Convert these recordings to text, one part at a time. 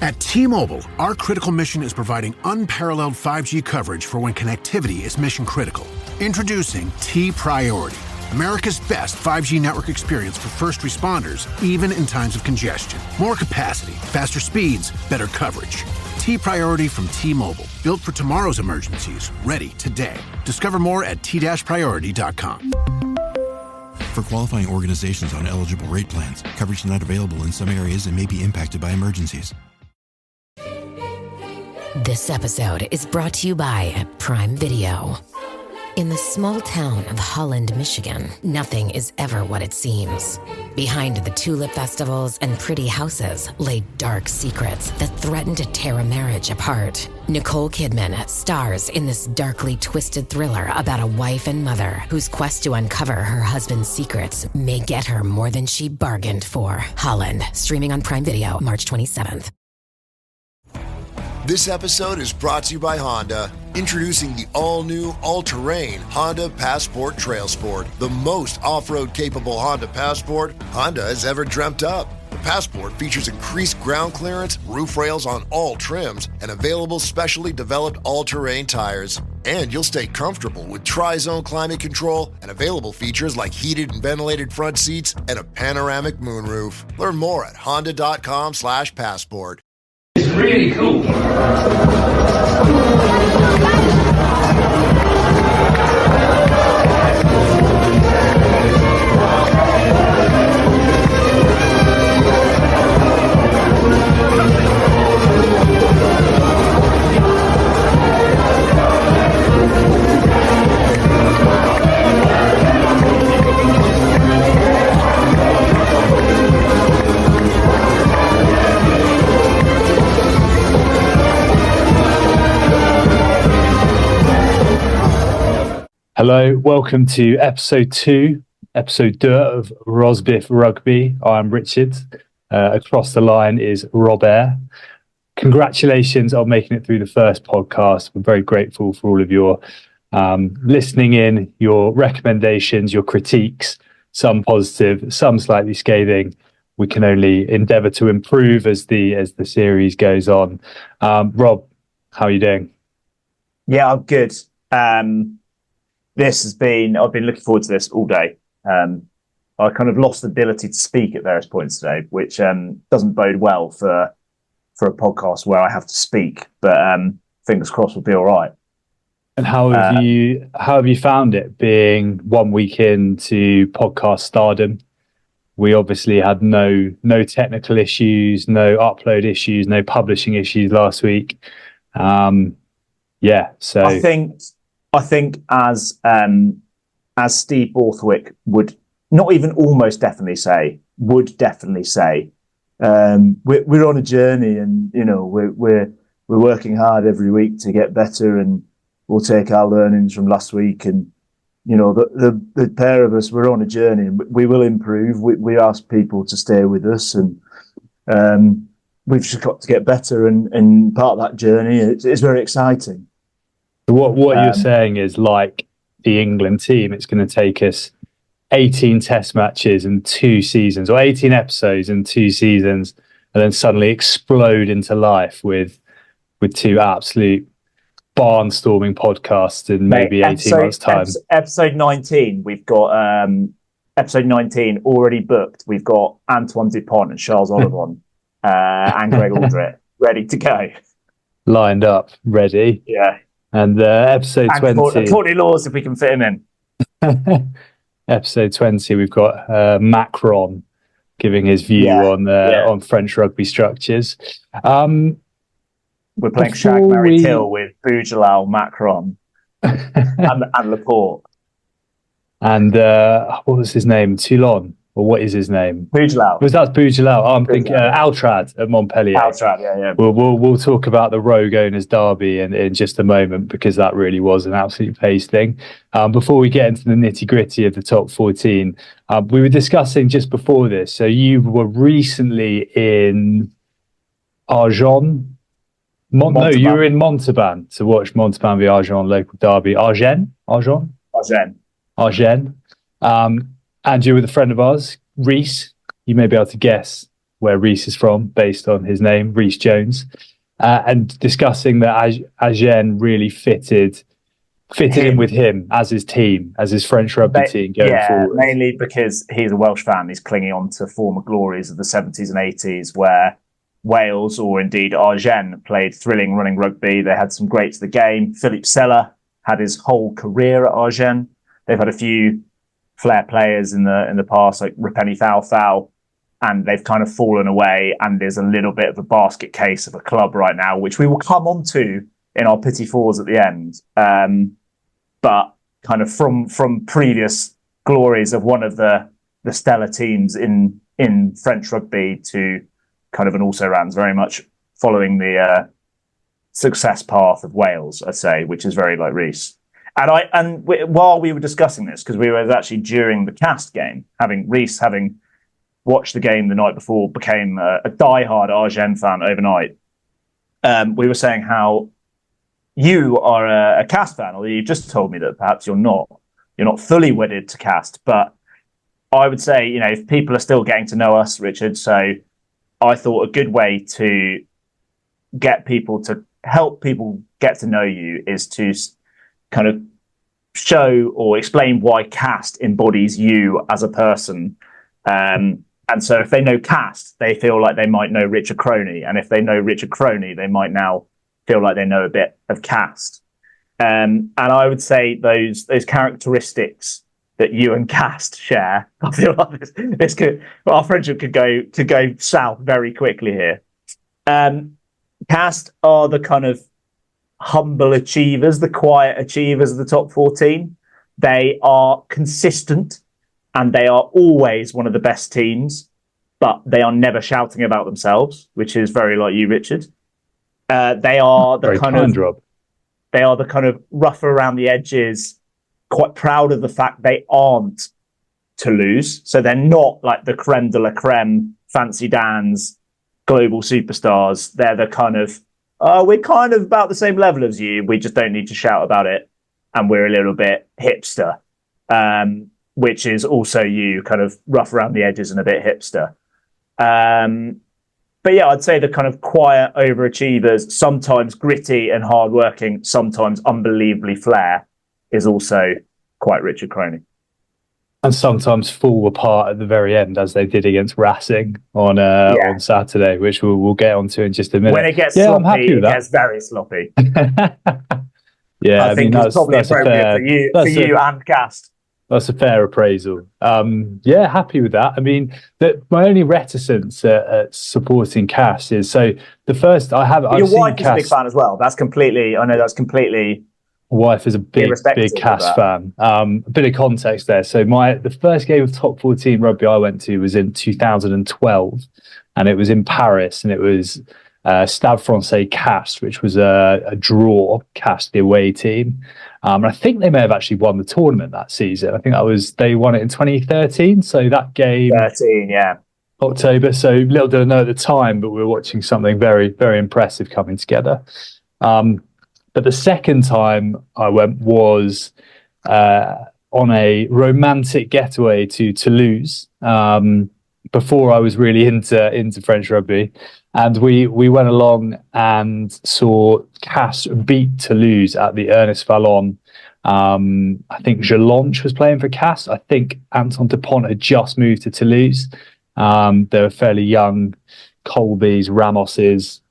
At T-Mobile, our critical mission is providing unparalleled 5G coverage for when connectivity is mission critical. Introducing T-Priority, America's best 5G network experience for first responders, even in times of congestion. More capacity, faster speeds, better coverage. T-Priority from T-Mobile, built for tomorrow's emergencies, ready today. Discover more at t-priority.com. For qualifying organizations on eligible rate plans, coverage not available in some areas and may be impacted by emergencies. This episode is brought to you by Prime Video. In the small town of Holland, Michigan, nothing is ever what it seems. Behind the tulip festivals and pretty houses lay dark secrets that threaten to tear a marriage apart. Nicole Kidman stars in this darkly twisted thriller about a wife and mother whose quest to uncover her husband's secrets may get her more than she bargained for. Holland, streaming on Prime Video March 27th. This episode is brought to you by Honda. Introducing the all-new, all-terrain Honda Passport Trail Sport, the most off-road capable Honda Passport Honda has ever dreamt up. The Passport features increased ground clearance, roof rails on all trims, and available specially developed all-terrain tires. And you'll stay comfortable with tri-zone climate control and available features like heated and ventilated front seats and a panoramic moonroof. Learn more at honda.com/passport. It's really cool. Hello, welcome to episode 2 of Rosbifs Rugby. I'm Richard. Across the line is Robert. Congratulations on making it through the first podcast. We're very grateful for all of your listening in, your recommendations, your critiques, some positive, some slightly scathing. We can only endeavour to improve as the series goes on. Rob, how are you doing? Yeah, I'm good. I've been looking forward to this all day. I kind of lost the ability to speak at various points today, which doesn't bode well for a podcast where I have to speak. But fingers crossed, we'll be all right. And how have you found it being 1 week into podcast stardom? We obviously had no technical issues, no upload issues, no publishing issues last week. So I think as Steve Borthwick would not even almost definitely say, we're on a journey, and we're working hard every week to get better, and we'll take our learnings from last week, and the pair of us, we're on a journey, and we will improve. We ask people to stay with us, and we've just got to get better, and part of that journey is very exciting. What you're saying is, like the England team, it's going to take us 18 test matches and 2 seasons, or 18 episodes and 2 seasons, and then suddenly explode into life with 2 absolute barnstorming podcasts in maybe 18 months' time. Episode 19, we've got episode 19 already booked. We've got Antoine Dupont and Charles Olivon and Greg Aldrett ready to go. Lined up, ready. Yeah. And episode 20. Courtney Laws, if we can fit him in. Episode 20, we've got Macron giving his view on French rugby structures. We're playing Shag, Marry, Kill with Boujalal, Macron, and Laporte. And what was his name? Toulon. Or what is his name? Boujalal. That's Boujalal. I'm thinking Altrad at Montpellier. Altrad, yeah. We'll talk about the Rogue Owners Derby in just a moment, because that really was an absolute pace thing. Before we get into the nitty gritty of the top 14, we were discussing just before this. So you were recently in Argennes. No, you were in Montauban to watch Montauban v Argennes local derby. Argennes. And you were with a friend of ours, Reese. You may be able to guess where Reese is from, based on his name, Reese Jones, and discussing that Agen really fitted in with him as his team, as his French rugby team going forward. Mainly because he's a Welsh fan. He's clinging on to former glories of the 70s and 80s, where Wales, or indeed Agen, played thrilling running rugby. They had some greats of the game. Philippe Sella had his whole career at Agen. They've had a few flair players in the past, like Rapeni Fowl, and they've kind of fallen away. And there's a little bit of a basket case of a club right now, which we will come on to in our pity fours at the end. But kind of from previous glories of one of the stellar teams in French rugby to kind of an also-rans, very much following the success path of Wales, I'd say, which is very like Reese. While we were discussing this, because we were actually during the Castres game, Reese having watched the game the night before, became a diehard Agen fan overnight. We were saying how you are a Castres fan, although you've just told me that perhaps you're not fully wedded to Castres. But I would say, if people are still getting to know us, Richard, so I thought a good way to help people get to know you is to kind of show or explain why Castres embodies you as a person. And so if they know Castres, they feel like they might know Richard Croney. And if they know Richard Croney, they might now feel like they know a bit of Castres. And I would say those characteristics that you and Castres share, I feel like our friendship could go south very quickly here. Castres are the kind of humble achievers, the quiet achievers of the top 14. They are consistent and they are always one of the best teams, but they are never shouting about themselves, which is very like you, Richard. They are the kind of rougher around the edges, quite proud of the fact they aren't Toulouse. So they're not like the creme de la creme, Fancy Dan's, global superstars. They're the kind of, we're kind of about the same level as you. We just don't need to shout about it. And we're a little bit hipster, which is also you, kind of rough around the edges and a bit hipster. But yeah, I'd say the kind of quiet overachievers, sometimes gritty and hardworking, sometimes unbelievably flair, is also quite Richard Croney. And sometimes fall apart at the very end, as they did against Racing on Saturday, which we'll get onto in just a minute. When it gets sloppy, I'm happy with that. It gets very sloppy. I think it's probably appropriate for you and Castres. That's a fair appraisal. Happy with that. I mean, my only reticence at supporting Castres is, so the first your wife is a big fan as well. That's completely. Wife is a big Castres fan. A bit of context there. So the first game of top 14 rugby I went to was in 2012, and it was in Paris, and it was Stade Français Castres, which was a draw. Castres, the away team. And I think they may have actually won the tournament that season. I think they won it in 2013. So that game, October. So little did I know at the time, but we were watching something very, very impressive coming together. But the second time I went was on a romantic getaway to Toulouse, before I was really into French rugby. And we went along and saw Castres beat Toulouse at the Ernest Vallon. I think Jalanche was playing for Castres. I think Antoine Dupont had just moved to Toulouse. They were fairly young, Colbys, Ramoses,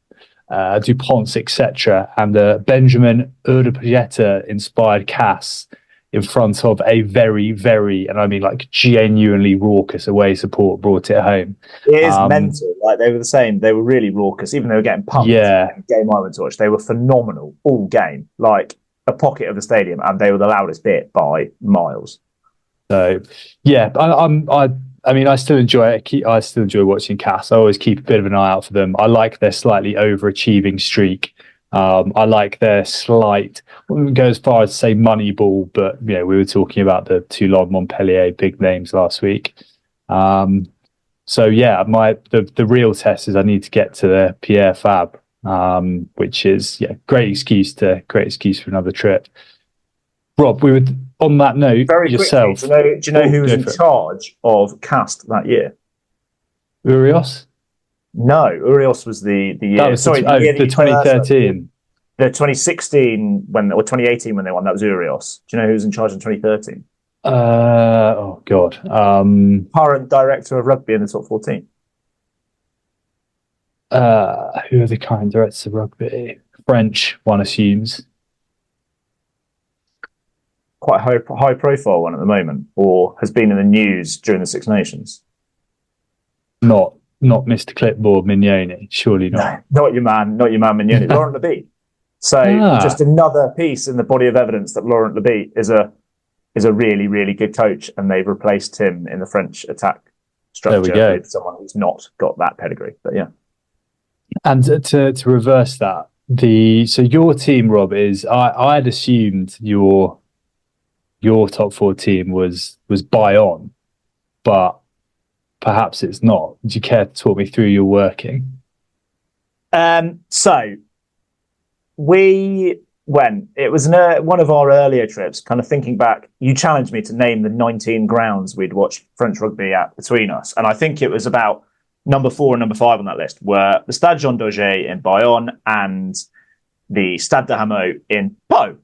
Duponts, etc. And Benjamin Urdepageta inspired Castres in front of a very, very, and I mean like genuinely raucous away support, brought it home. It is mental. Like they were the same. They were really raucous, even though they were getting pumped. Yeah. The game I went to watch, they were phenomenal all game. Like a pocket of the stadium, and they were the loudest bit by miles. So yeah, I mean, I still enjoy it. I still enjoy watching Castres. I always keep a bit of an eye out for them. I like their slightly overachieving streak. I like their slight, I wouldn't go as far as to say money ball, but we were talking about the Toulon, Montpellier big names last week. So yeah, the real test is I need to get to the Pierre Fab, which is great excuse for another trip. Rob, we would, on that note, very yourself. Quickly, do you know who was in charge of Castres that year? Urios? No, Urios was the year. That was the 2013. The 2016 or 2018 when they won, that was Urios. Do you know who was in charge in 2013? Oh God. Current director of rugby in the top 14. Who are the current directors of rugby? French, one assumes. Quite high profile one at the moment, or has been in the news during the Six Nations. Not Mr. Clipboard Mignoni, surely not. No, not your man Mignoni. Laurent Lebeat. So just another piece in the body of evidence that Laurent Lebeat is a really, really good coach, and they've replaced him in the French attack structure with someone who's not got that pedigree. But yeah. And to reverse that, so your team, Rob, is I had assumed your top 4 team was Bayonne, but perhaps it's not. Would you care to talk me through your working? So we went. It was one of our earlier trips. Kind of thinking back, you challenged me to name the 19 grounds we'd watched French rugby at between us, and I think it was about number 4 and number 5 on that list were the Stade Jean Daugé in Bayonne and the Stade de Hameau in Pau,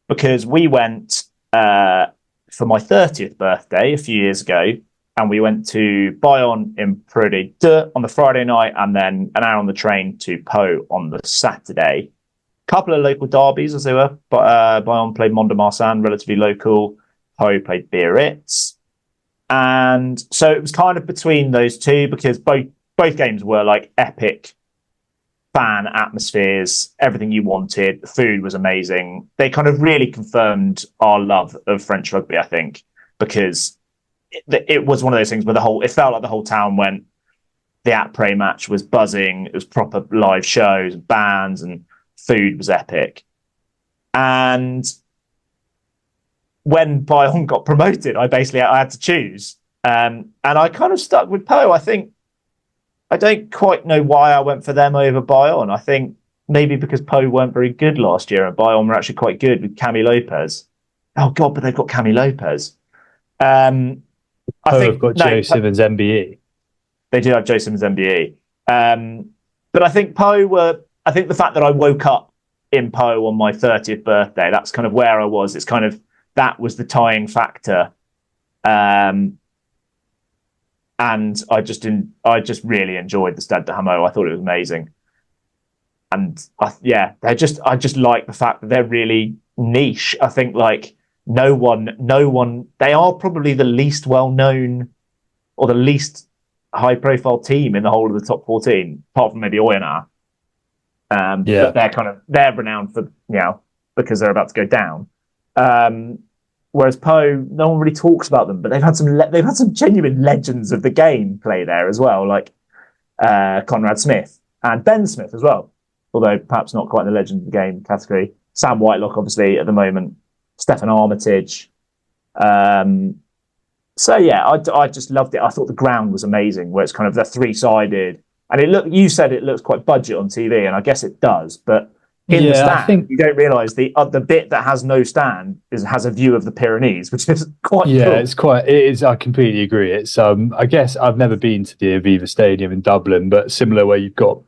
because we went for my 30th birthday a few years ago, and we went to Bayonne in ProD2 on the Friday night, and then an hour on the train to Pau on the Saturday. A couple of local derbies as they were. Bayonne played Mont-de-Marsan, relatively local. Pau played Biarritz. And so it was kind of between those two, because both games were like epic fan atmospheres, everything you wanted. The food was amazing. They kind of really confirmed our love of French rugby, I think, because it was one of those things where it felt like the whole town went. The après match was buzzing. It was proper live shows, bands, and food was epic. And when Bayonne got promoted, I had to choose. And I kind of stuck with Pau. I don't quite know why I went for them over Bayonne. I think maybe because Pau weren't very good last year and Bayonne were actually quite good with Camille Lopez. Oh God, but they've got Camille Lopez. I think they've got Joe Simmons MBE. They do have Joe Simmons MBE. But I think I think the fact that I woke up in Pau on my 30th birthday, that's kind of where I was. It's kind of, that was the tying factor. And I just really enjoyed the Stade de Hameau. I thought it was amazing. And I just like the fact that they're really niche. I think like no one, they are probably the least well-known or the least high-profile team in the whole of the top 14, apart from maybe Oyonnax. But they're renowned for, because they're about to go down. Whereas Pau, no one really talks about them, but they've had some genuine legends of the game play there as well, like Conrad Smith and Ben Smith as well, although perhaps not quite the legend of the game category. Sam Whitelock, obviously, at the moment. Stefan Armitage. I just loved it. I thought the ground was amazing, where it's kind of the 3-sided, and you said it looks quite budget on TV, and I guess it does, but in the stand, you don't realise the bit that has no stand has a view of the Pyrenees, which is quite cool. It is. I completely agree. It's I guess I've never been to the Aviva Stadium in Dublin, but similar, where you've got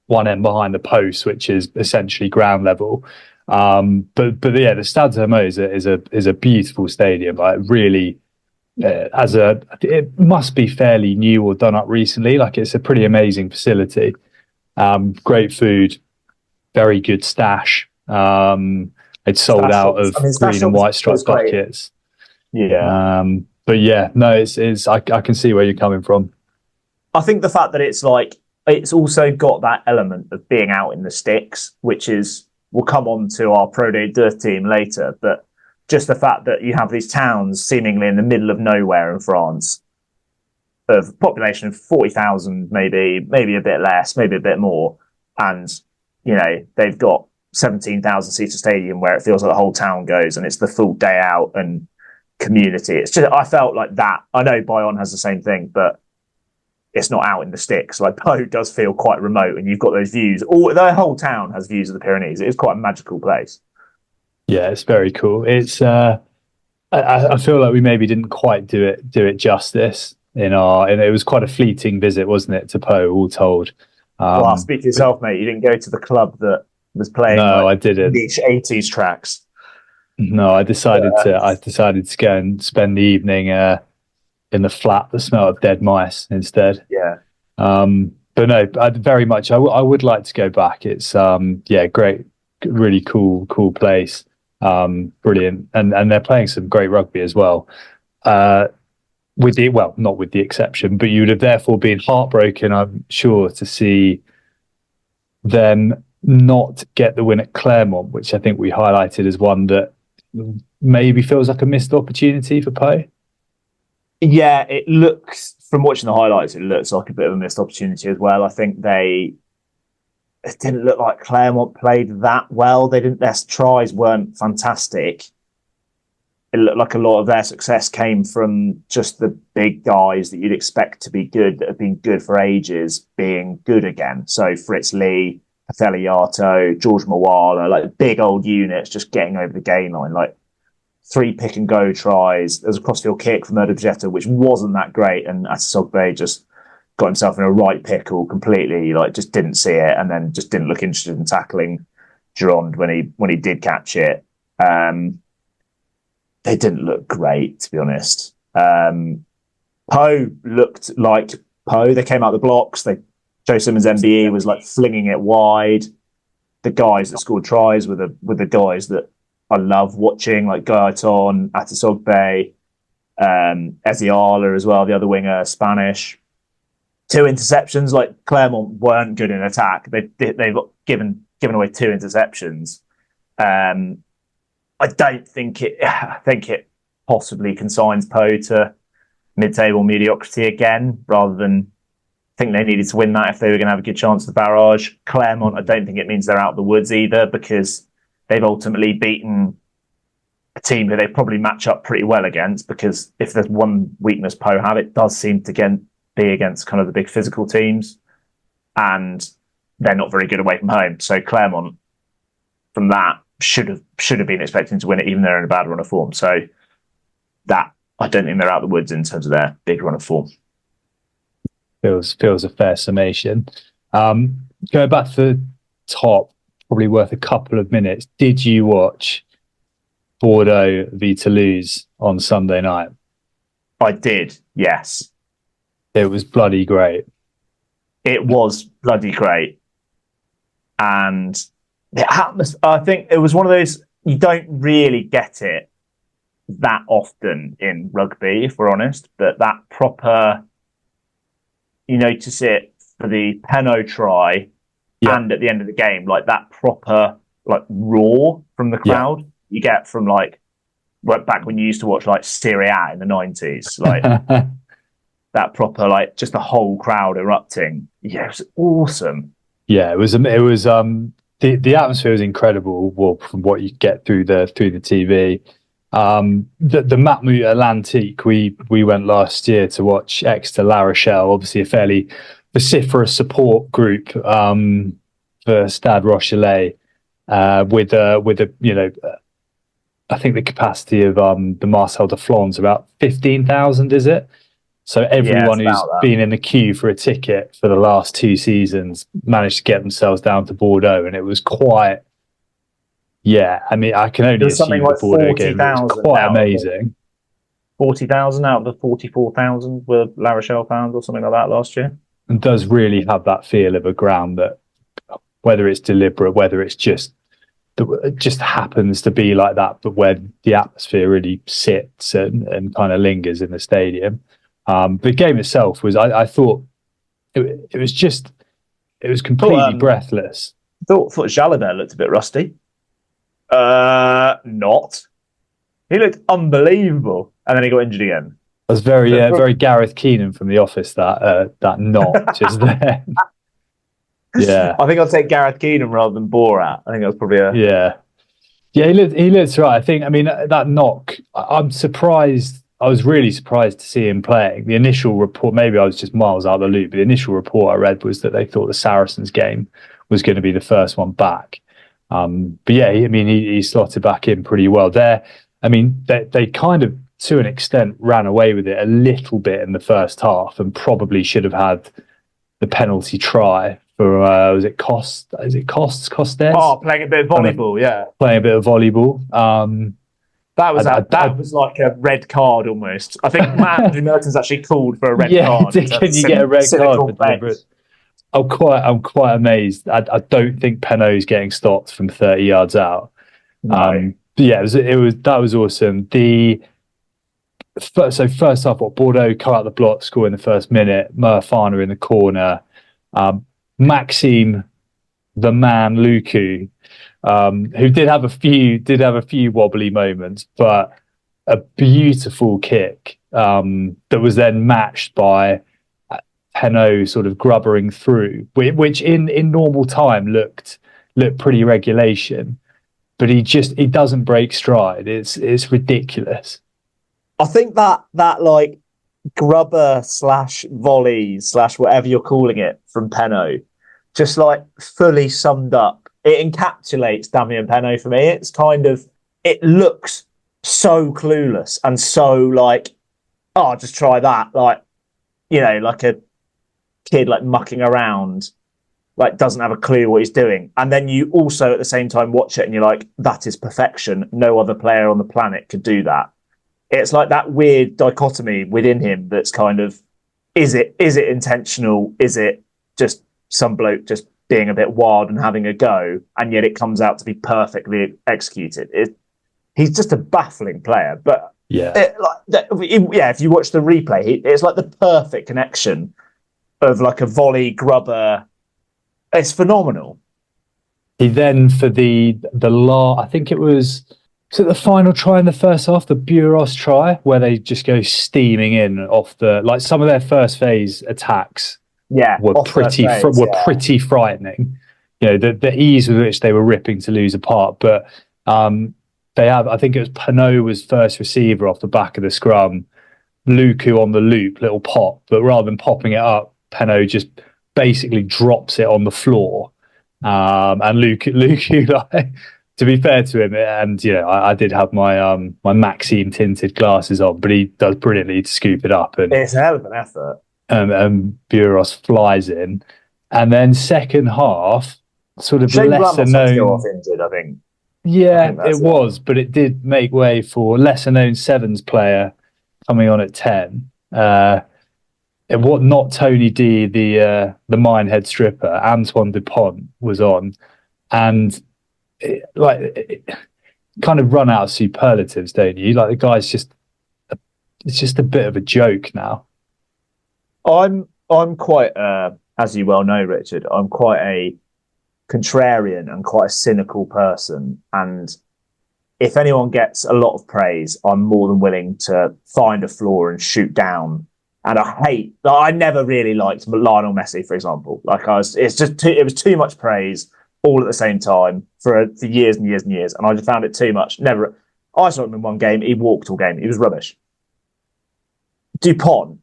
one end behind the post, which is essentially ground level. The Stade de Hameau is a beautiful stadium. Like really, it must be fairly new or done up recently. Like it's a pretty amazing facility. Great food. Very good stash. It's sold out of green and white striped buckets. Yeah. It's I can see where you're coming from. I think the fact that it's also got that element of being out in the sticks, which is, we'll come on to our ProD2 team later, but just the fact that you have these towns seemingly in the middle of nowhere in France, of population of 40,000, maybe a bit less, maybe a bit more, and they've got 17,000 seater stadium where it feels like the whole town goes, and it's the full day out and community. It's just, I felt like that. I know Bayonne has the same thing, but it's not out in the sticks. Like Pau does feel quite remote, and you've got those views. The whole town has views of the Pyrenees. It is quite a magical place. Yeah, it's very cool. It's I feel like we maybe didn't quite do it justice. and it was quite a fleeting visit, wasn't it, to Po, all told. Well, speak for yourself, mate. You didn't go to the club that was playing. No, I didn't. Niche 80s tracks. No, I decided to go and spend the evening in the flat that smelled of dead mice instead. Yeah. But no, I would like to go back. It's great, really cool place. Brilliant, and they're playing some great rugby as well. Not with the exception, but you would have therefore been heartbroken, I'm sure, to see them not get the win at Claremont, which I think we highlighted as one that maybe feels like a missed opportunity for Po. Yeah, it looks, from watching the highlights, it looks like a bit of a missed opportunity as well. I think it didn't look like Claremont played that well. Their tries weren't fantastic. It looked like a lot of their success came from just the big guys that you'd expect to be good, that have been good for ages, being good again. So Fritz Lee, Yato, George Mawala, like big old units just getting over the gain line, like 3 pick and go tries. There was a crossfield kick from Erdogetta, which wasn't that great, and Atasogbe just got himself in a right pickle completely, like just didn't see it, and then just didn't look interested in tackling Gironde when he did catch it. They didn't look great, to be honest. Po looked like Po. They came out the blocks. Joe Simmons MBE was like flinging it wide. The guys that scored tries were the guys that I love watching, like Gaetan, Atasogbe, Eziala as well, the other winger, Spanish. 2 interceptions. Like Claremont weren't good in attack. They've got given away 2 interceptions. I think it possibly consigns Po to mid-table mediocrity again, rather than think they needed to win that if they were going to have a good chance of the barrage. Claremont, I don't think it means they're out of the woods either, because they've ultimately beaten a team who they probably match up pretty well against, because if there's one weakness Po have, it does seem to be against kind of the big physical teams, and they're not very good away from home. So Claremont, from that, should have been expecting to win it, even though they're in a bad run of form. So that, I don't think they're out of the woods in terms of their big run of form. Feels a fair summation. Going back to the top, probably worth a couple of minutes. Did you watch Bordeaux v Toulouse on Sunday night? I did, yes. It was bloody great. It was bloody great. And the atmosphere, I think it was one of those, you don't really get it that often in rugby, if we're honest, but that proper, you notice it for the Penno try and at the end of the game, like that proper like roar from the crowd you get from like back when you used to watch like Serie A in the 90s, like that proper, like just the whole crowd erupting. Yeah, it was awesome. Yeah, it was the atmosphere was incredible. Well, from what you get through the TV. The Matmut Atlantique, we went last year to watch Exeter La Rochelle, obviously a fairly vociferous support group for Stade Rochelet, with I think the capacity of the Marcel de Flans about 15,000, is it? So everyone who's been in the queue for a ticket for the last 2 seasons managed to get themselves down to Bordeaux, and it was quite. Yeah, I mean, I can only assume the Bordeaux game was quite amazing. 40,000 out of the 44,000 were La Rochelle fans or something like that last year. And does really have that feel of a ground that, whether it's deliberate, whether it's just happens to be like that, but where the atmosphere really sits and kind of lingers in the stadium. The game itself was, I thought, it was completely breathless. Thought Jalabert looked a bit rusty. Not. He looked unbelievable, and then he got injured again. It was very Gareth Keenan from The Office, that not just there. Yeah, I think I'll take Gareth Keenan rather than Borat. I think that was probably yeah. He looks right. I think. I mean, that knock. I'm surprised. I was really surprised to see him playing. The initial report, maybe I was just miles out of the loop, but the initial report I read was that they thought the Saracens game was going to be the first one back. But yeah, I mean, he slotted back in pretty well there. I mean, they kind of to an extent, ran away with it a little bit in the first half and probably should have had the penalty try for, was it Castres? Oh, playing a bit of volleyball, yeah. Playing a bit of volleyball. That was like a red card almost. I think Andrew Merton's actually called for a red card. Can you get a red card for deliberate? I'm quite amazed. I don't think Penaud's getting stopped from 30 yards out. No. That was awesome. So first half, Bordeaux come out the block, score in the first minute. Murfana in the corner. Maxime the Man Lucu, who did have a few wobbly moments, but a beautiful kick that was then matched by Penaud sort of grubbering through, which in normal time looked pretty regulation, but he doesn't break stride. It's ridiculous. I think that like grubber / volley / whatever you're calling it from Penaud just like fully summed up. It encapsulates Damien Penaud for me. It's kind of, it looks so clueless and so like, oh, just try that. Like, you know, like a kid like mucking around, like doesn't have a clue what he's doing. And then you also at the same time watch it and you're like, that is perfection. No other player on the planet could do that. It's like that weird dichotomy within him that's kind of, is it intentional? Is it just some bloke just being a bit wild and having a go, and yet it comes out to be perfectly executed? He's just a baffling player. But if you watch the replay, it's like the perfect connection of like a volley grubber. It's phenomenal. He then for the I think it was the final try in the first half, the Buros try, where they just go steaming in off the, like some of their first phase attacks. Were pretty frightening. You know, the ease with which they were ripping Toulouse apart. But they have, I think it was Penaud was first receiver off the back of the scrum, Lucu on the loop, little pop, but rather than popping it up, Penaud just basically drops it on the floor. And Lucu, like, to be fair to him, and you know, I did have my my Maxime tinted glasses on, but he does brilliantly to scoop it up, and it's a hell of an effort. And Buros flies in, and then second half, sort of Shane lesser Ramos known. Off injured, I think. Yeah, it was, but it did make way for lesser known sevens player coming on at 10. What not Tony D, the Minehead stripper, Antoine Dupont was on, and kind of run out of superlatives, don't you? Like the guy's it's just a bit of a joke now. I'm quite, as you well know, Richard, I'm quite a contrarian and quite a cynical person. And if anyone gets a lot of praise, I'm more than willing to find a flaw and shoot down. And I never really liked Lionel Messi, for example. It was too much praise all at the same time for years and years and years. And I just found it too much. I saw him in one game. He walked all game. He was rubbish. Dupont,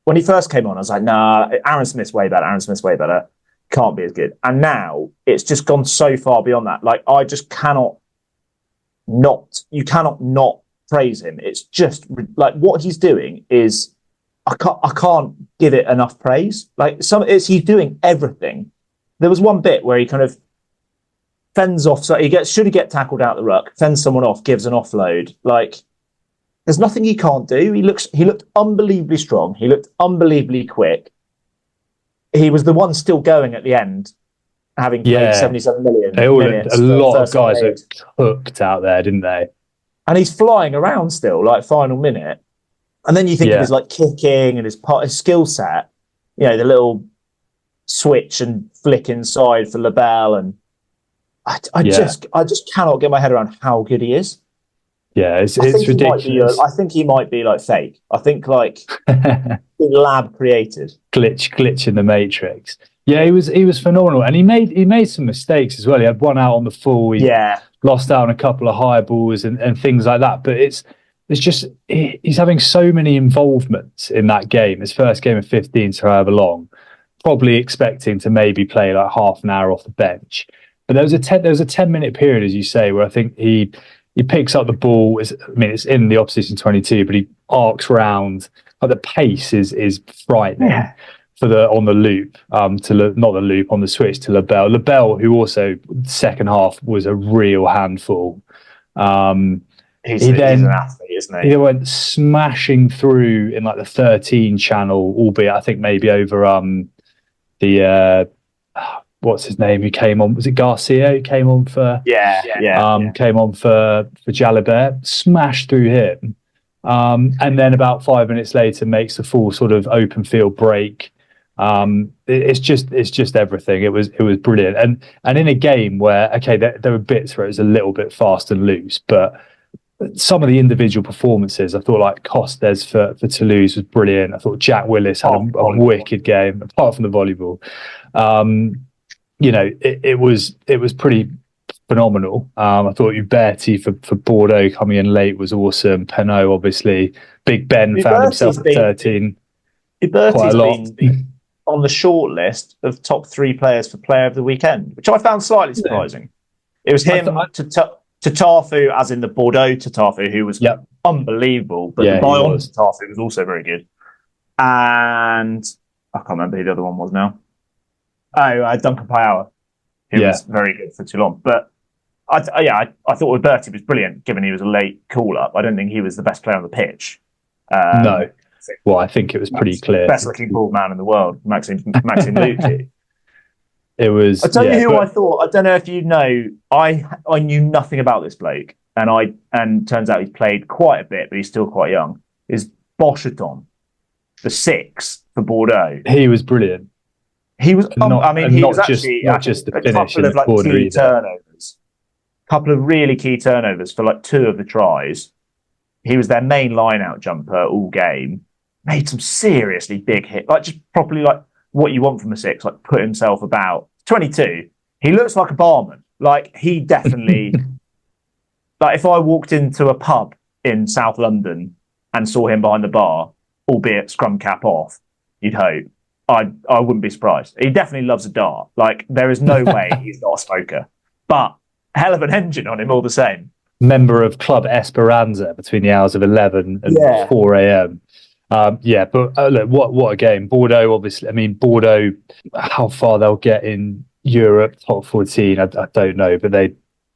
when he first came on, I was like, nah, Aaron Smith's way better. Can't be as good. And now it's just gone so far beyond that. Like, I just cannot not praise him. It's just like what he's doing is, I can't give it enough praise. Like he's doing everything. There was one bit where he kind of fends off. So should he get tackled out the ruck, fends someone off, gives an offload. Like, there's nothing he can't do. He looked unbelievably strong. He looked unbelievably quick. He was the one still going at the end, having played 77 million minutes. A lot of guys looked hooked out there, didn't they? And he's flying around still, like final minute. And then you think of his like kicking and his skill set, you know, the little switch and flick inside for LaBelle, and I just cannot get my head around how good he is. Yeah, it's ridiculous. I think he might be like fake. I think like lab created. Glitch in the Matrix. Yeah, he was phenomenal, and he made some mistakes as well. He had one out on the full. He lost out on a couple of high balls and things like that. But it's just he's having so many involvements in that game. His first game of 15 for however long, probably expecting to maybe play like half an hour off the bench. But there was a 10-minute period, as you say, where I think he he picks up the ball. It's in the opposition 22, but he arcs round. Like the pace is frightening. Yeah. On the loop, not the loop, on the switch to Labelle. Labelle, who also second half was a real handful. He's an athlete, isn't he? He went smashing through in like the 13 channel, albeit I think maybe over what's his name? Who came on? Was it Garcia? Who came on for? Came on for Jalibert. Smashed through him, and then about 5 minutes later makes a full sort of open field break. It's just everything. It was brilliant, and in a game where there were bits where it was a little bit fast and loose, but some of the individual performances, I thought like Costes for Toulouse was brilliant. I thought Jack Willis had a wicked game, apart from the volleyball. It was pretty phenomenal. I thought Uberti for Bordeaux coming in late was awesome. Penaud, obviously. Big Ben found himself at 13. Uberti's been on the short list of top 3 players for Player of the Weekend, which I found slightly surprising. It was him, Tatafu, as in the Bordeaux Tatafu, who was unbelievable, but the Bayonne Tatafu was also very good. And I can't remember who the other one was now. Duncan Payala, who was very good for Toulon. But I thought Uberti was brilliant, given he was a late call-up. I don't think he was the best player on the pitch. No. Well, I think it was pretty clear. Best-looking bald man in the world, Maxime Lucu. It was. I tell you who I thought. I don't know if you know. I knew nothing about this bloke, and turns out he's played quite a bit, but he's still quite young. Is Bocheton, the 6 for Bordeaux? He was brilliant. He was. He was actually not just the finish couple of like key turnovers. Couple of really key turnovers for like 2 of the tries. He was their main line-out jumper all game. Made some seriously big hits, like just properly like what you want from a 6, like put himself about. 22, he looks like a barman. Like he definitely, like if I walked into a pub in South London and saw him behind the bar, albeit scrum cap off, you'd hope, I wouldn't be surprised. He definitely loves a dart. Like there is no way he's not a smoker, but hell of an engine on him all the same. Member of Club Esperanza between the hours of 11 and 4 a.m. But look, what a game. Bordeaux, obviously. I mean, Bordeaux, how far they'll get in Europe, top 14, I don't know, but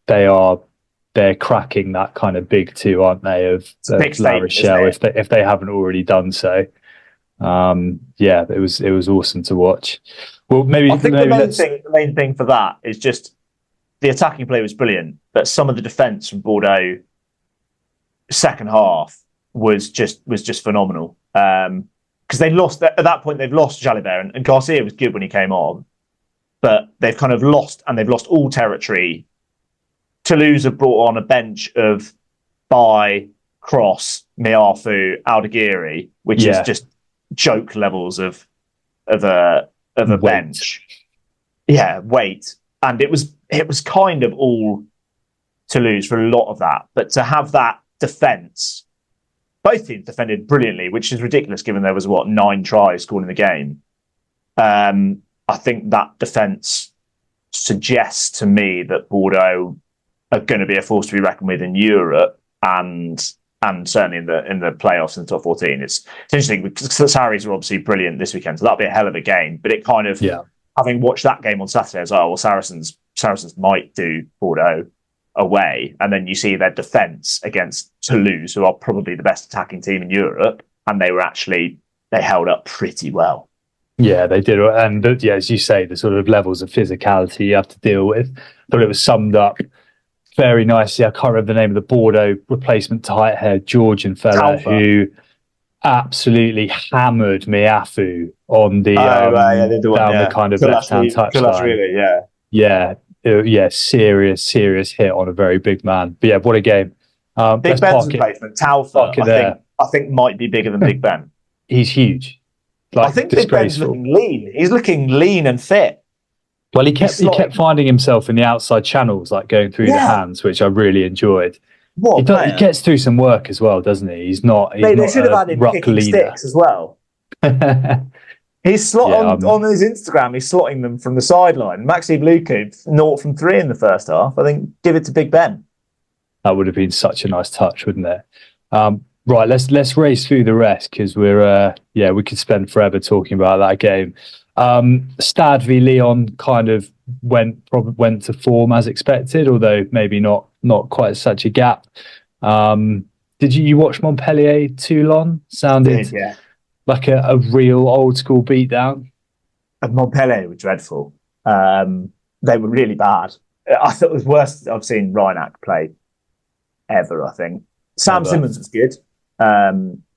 they're cracking that kind of big 2, aren't they? Of La Rochelle, if they haven't already done so. It was awesome to watch. Well, I think the main thing for that is just the attacking play was brilliant, but some of the defence from Bordeaux second half was just phenomenal. Because they lost at that point. They've lost Jalibert, and Garcia was good when he came on, but they've kind of lost, and they've lost all territory. Toulouse have brought on a bench of Bai, Cross, Miafu, Aldeghiri, which is just joke levels of a bench. Yeah, weight, and it was kind of all Toulouse for a lot of that. But to have that defence, both teams defended brilliantly, which is ridiculous given there was 9 tries scored in the game. I think that defence suggests to me that Bordeaux are going to be a force to be reckoned with in Europe and certainly in the playoffs in the top 14. It's interesting because Saris are obviously brilliant this weekend, so that'll be a hell of a game. But it kind of, having watched that game on Saturday, I was like, oh, well, Saracens might do Bordeaux away, and then you see their defence against Toulouse, who are probably the best attacking team in Europe, and they held up pretty well. Yeah, they did. And as you say, the sort of levels of physicality you have to deal with. I thought it was summed up very nicely. I can't remember the name of the Bordeaux replacement tight-haired Georgian fella who absolutely hammered Miafu on the the kind of left-hand touchline. Serious hit on a very big man. But what a game. Big Ben's replacement, Taufa, I think might be bigger than Big Ben. He's huge. I think Big Ben's looking lean. He's looking lean and fit. Well, he kept finding himself in the outside channels, like going through the hands, which I really enjoyed. He gets through some work as well, doesn't he? He's not. They should have had him kicking sticks as well. He's on his Instagram. He's slotting them from the sideline. Maxime Lucu 0 from 3 in the first half. I think give it to Big Ben. That would have been such a nice touch, wouldn't it? Right, let's race through the rest, because we could spend forever talking about that game. Stade v Lyon kind of went to form as expected, although maybe not quite such a gap. Did you watch Montpellier Toulon? Sounded like a real old school beatdown. Montpellier were dreadful. They were really bad. I thought it was worse I've seen Reinach play ever, I think. Sam Simmons was good.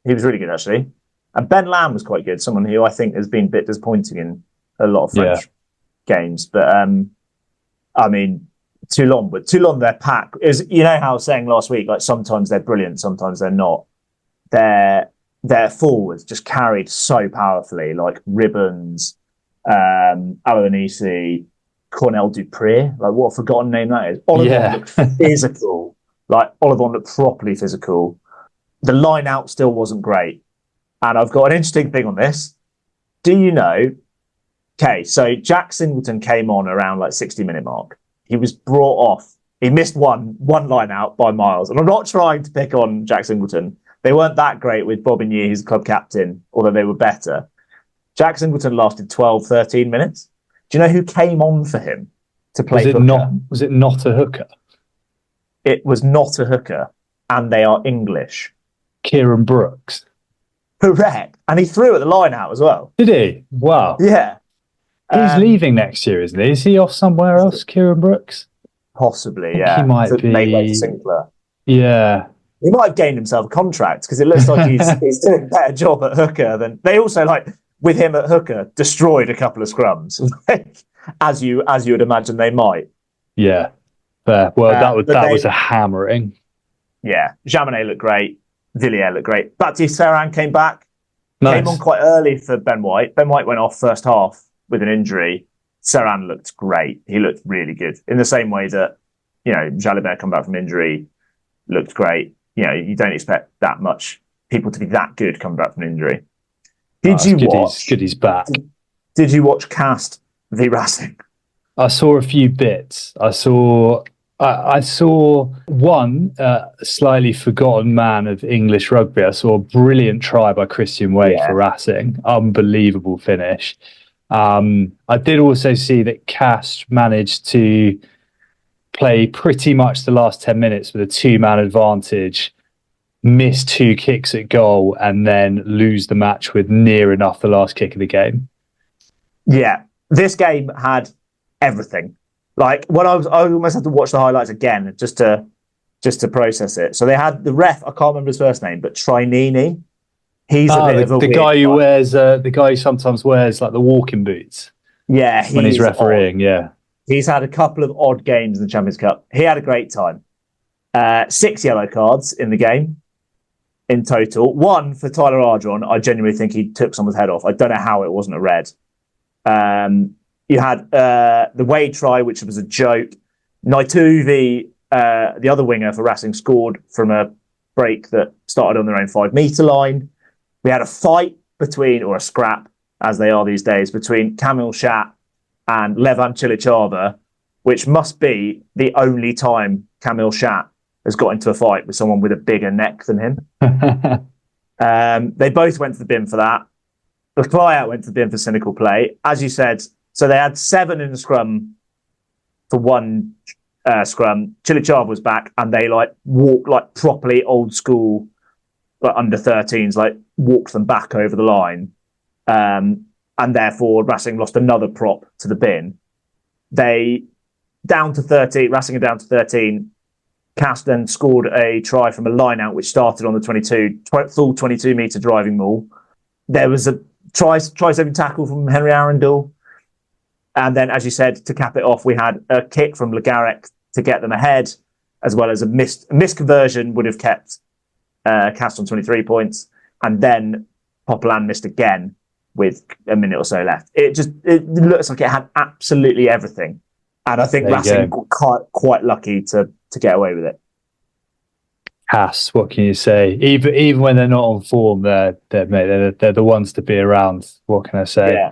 He was really good, actually. And Ben Lamb was quite good, someone who I think has been a bit disappointing in a lot of French games. But, I mean, Toulon, their pack is, you know how I was saying last week, like sometimes they're brilliant, sometimes they're not. Their forwards just carried so powerfully, like Ribbons, Alainisi, Cornel Dupré. Like, what a forgotten name that is. Oliver looked physical. Like, Oliver looked properly physical. The line out still wasn't great. And I've got an interesting thing on this. Do you know? Okay, so Jack Singleton came on around like 60-minute mark. He was brought off. He missed one line out by miles. And I'm not trying to pick on Jack Singleton. They weren't that great with Bobigny, his club captain, although they were better. Jack Singleton lasted 12, 13 minutes. Do you know who came on for him to play hooker? Was it not a hooker? It was not a hooker, and they are English. Kieran Brooks. Correct. And he threw at the line out as well. Did he? Wow. Yeah. He's leaving next year, isn't he? Is he off somewhere else, Kieran Brooks? Possibly, yeah. He might be. Maybe Sinclair. Yeah. He might have gained himself a contract, because it looks like he's doing a better job at hooker than... They also, like, with him at hooker, destroyed a couple of scrums, as you would imagine they might. Yeah. Fair. Well, that was a hammering. Yeah. Jaminet looked great. Villiers looked great. Baptiste Serran came back. Nice. Came on quite early for Ben White. Ben White went off first half with an injury. Serran looked great. He looked really good. In the same way that, you know, Jalibert come back from injury, looked great. You know, you don't expect that much people to be that good coming back from injury. Did you watch? Good he's back. Did you watch Castres v Racing? I saw a few bits. I saw one slightly forgotten man of English rugby. I saw a brilliant try by Christian Wade for Racing. Unbelievable finish. I did also see that Castres managed to play pretty much the last 10 minutes with a 2-man advantage, miss 2 kicks at goal, and then lose the match with near enough the last kick of the game. Yeah. This game had everything. Like, when I almost had to watch the highlights again just to process it. So they had the ref, I can't remember his first name, but Trinini. He's a bit of a the guy who wears the guy who sometimes wears like the walking boots. Yeah, when he's refereeing. Odd. Yeah, he's had a couple of odd games in the Champions Cup. He had a great time. 6 yellow cards in the game in total. 1 for Tyler Ardron. I genuinely think he took someone's head off. I don't know how it wasn't a red. You had the Wade try, which was a joke. Naituvi, the other winger for Racing, scored from a break that started on their own 5-metre line. We had a fight or a scrap, as they are these days, between Kamil Shat and Levan Chilichava, which must be the only time Kamil Shat has got into a fight with someone with a bigger neck than him. They both went to the bin for that. The Clyaut went to the bin for cynical play. As you said, so they had 7 in the scrum for 1 scrum. Chilichava was back, and they walked like properly old school, like under 13s, like walked them back over the line. And therefore Racing lost another prop to the bin. Racing are down to 13. Castres then scored a try from a line out, which started on the full 22-metre driving maul. There was a try-saving tackle from Henry Arundel. And then, as you said, to cap it off, we had a kick from Le Garrec to get them ahead, as well as a missed conversion would have kept Castres on 23 points. And then Popelan missed again with a minute or so left. It looks like it had absolutely everything. And I think Racing got quite lucky to get away with it. Castres, what can you say? Even when they're not on form, they're the ones to be around. What can I say? Yeah.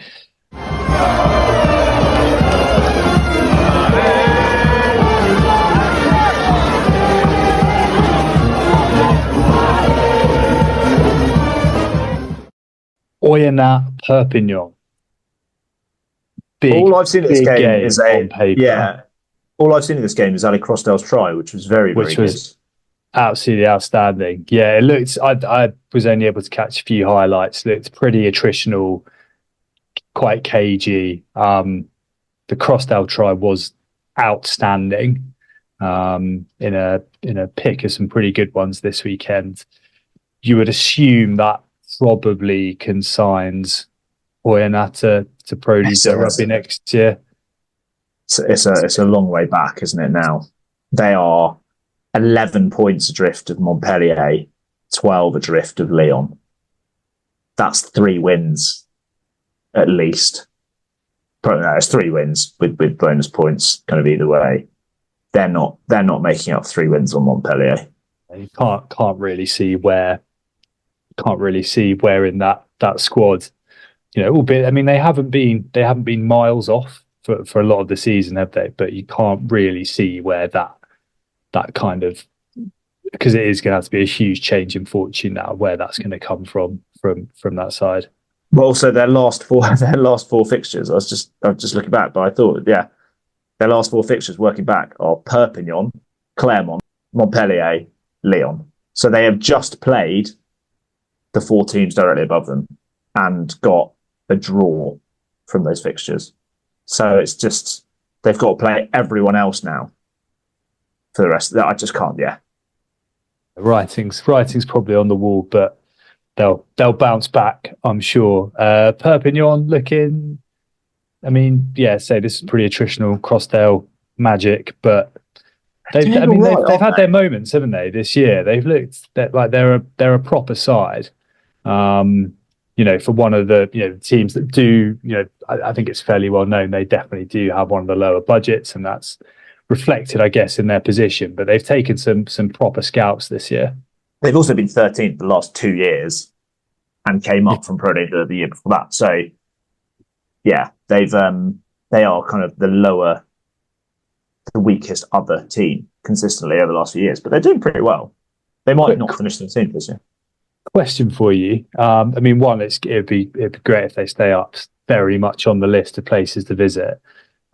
Oyonnax Perpignan. All I've seen of this game is on paper. All I've seen of this game is Ali Crosdale's try, which was very good. Absolutely outstanding. Yeah, it looked. I was only able to catch a few highlights. Looked pretty attritional, quite cagey. The Crosdale try was outstanding. In a pick of some pretty good ones this weekend. You would assume that probably consigns Oyonnax to ProD2 Rugby next year. It's a long way back, isn't it? Now they are 11 points adrift of Montpellier, 12 adrift of Lyon. That's 3 wins, at least. Probably no, it's 3 wins with bonus points, kind of either way. They're not making up 3 wins on Montpellier. You can't really see where in that squad, albeit, I mean, they haven't been miles off for a lot of the season, have they? But you can't really see where that kind of, because it is going to have to be a huge change in fortune now, where that's going to come from that side. Well, also their last four fixtures. I was just looking back, but I thought, their last 4 fixtures working back are Perpignan, Clermont, Montpellier, Lyon. So they have just played the 4 teams directly above them and got a draw from those fixtures. So it's just, they've got to play everyone else now for the rest of that. I just can't, Writing's probably on the wall, but they'll bounce back, I'm sure. Perpignan looking, I mean, say this is pretty attritional Crosdale magic, but they've had their moments, haven't they? This year they've looked like they're a proper side. For one of the teams that do, I think it's fairly well known they definitely do have one of the lower budgets, and that's reflected, I guess, in their position. But they've taken some proper scouts this year. They've also been 13th the last 2 years, and came up from ProD2 the year before that. So, they are kind of the weakest other team consistently over the last few years, but they're doing pretty well. They might not finish the 13th this year. Question for you. I mean, one, it'd be great if they stay up very much on the list of places to visit,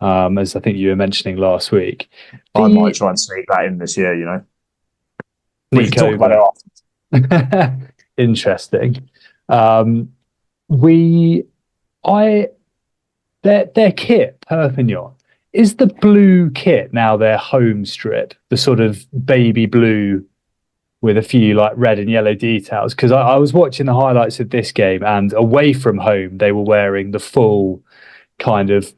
as I think you were mentioning last week. I might try and sneak that in this year. We can talk about it after. Interesting. Their kit, Perpignan, is the blue kit now their home strip, the sort of baby blue with a few like red and yellow details? Because I was watching the highlights of this game, and away from home they were wearing the full kind of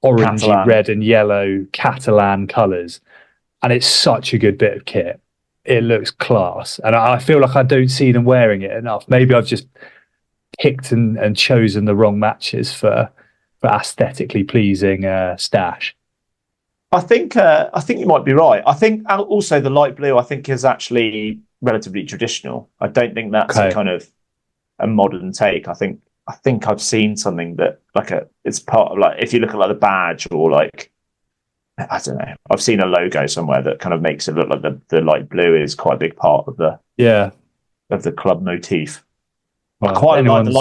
orangey Catalan, red and yellow Catalan colours, and it's such a good bit of kit. It looks class, and I feel like I don't see them wearing it enough. Maybe I've just picked and chosen the wrong matches for aesthetically pleasing stash. I think you might be right. I think also the light blue, I think, is actually relatively traditional. I don't think that's a kind of a modern take. I think I've seen something that it's part of, like, if you look at like the badge, or like, I don't know, I've seen a logo somewhere that kind of makes it look like the light blue is quite a big part of the club motif. Well, I quite like the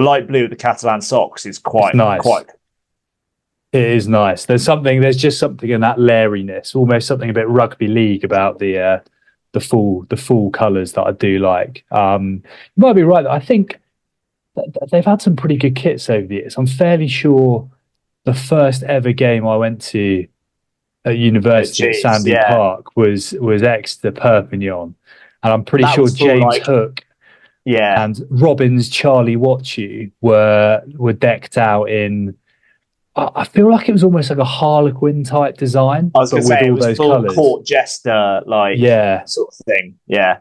light blue with the Catalan socks. Is quite nice. Quite. It is nice. There's just something in that layeriness, almost something a bit rugby league about the full colours that I do like. You might be right. I think they've had some pretty good kits over the years. I'm fairly sure the first ever game I went to at university at Sandy Park was Exeter Perpignan, and I'm pretty sure James Hook and Robins Tchale-Watchou were decked out in, I feel like it was almost like a Harlequin type design, I was but with say, all those colours. Court jester, sort of thing. Yeah,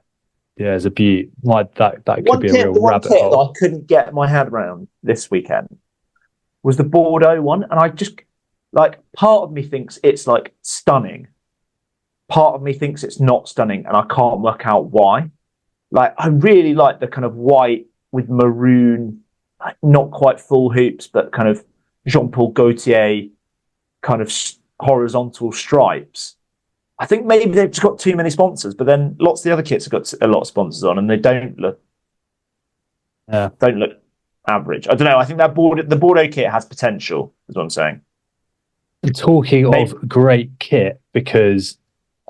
it's a beaut. Like that could be a real rabbit hole. That I couldn't get my head around this weekend was the Bordeaux one, and I just, like, part of me thinks it's like stunning, part of me thinks it's not stunning, and I can't work out why. Like, I really like the kind of white with maroon, like, not quite full hoops, but kind of Jean-Paul Gaultier kind of horizontal stripes. I think maybe they've just got too many sponsors, but then lots of the other kits have got a lot of sponsors on, and they don't look average. I don't know. I think that the Bordeaux kit has potential, is what I'm saying. Talking of great kit, because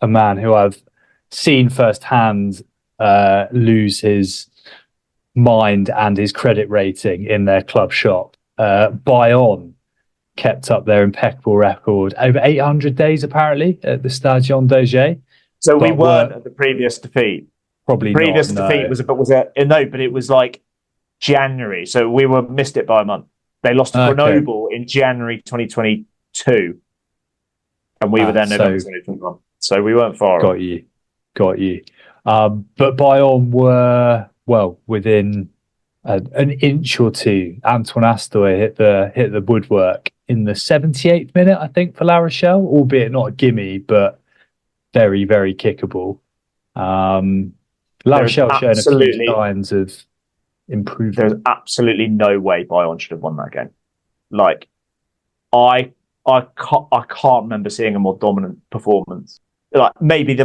a man who I've seen firsthand lose his mind and his credit rating in their club shop, Bayonne kept up their impeccable record over 800 days apparently at the Stade Toulousain. So we weren't at the previous defeat. Probably the previous not, defeat was but it was like January, so we missed it by a month. They lost to Grenoble in January 2022, and we were there November 2021. So we weren't far. Got you. But Bayonne were within an inch or two. Antoine Astoy hit the woodwork in the 78th minute, I think, for La Rochelle, albeit not a gimme, but very, very kickable. La Rochelle showing a few signs of improvement. There's absolutely no way Bayonne should have won that game. Like, I can't remember seeing a more dominant performance. Like maybe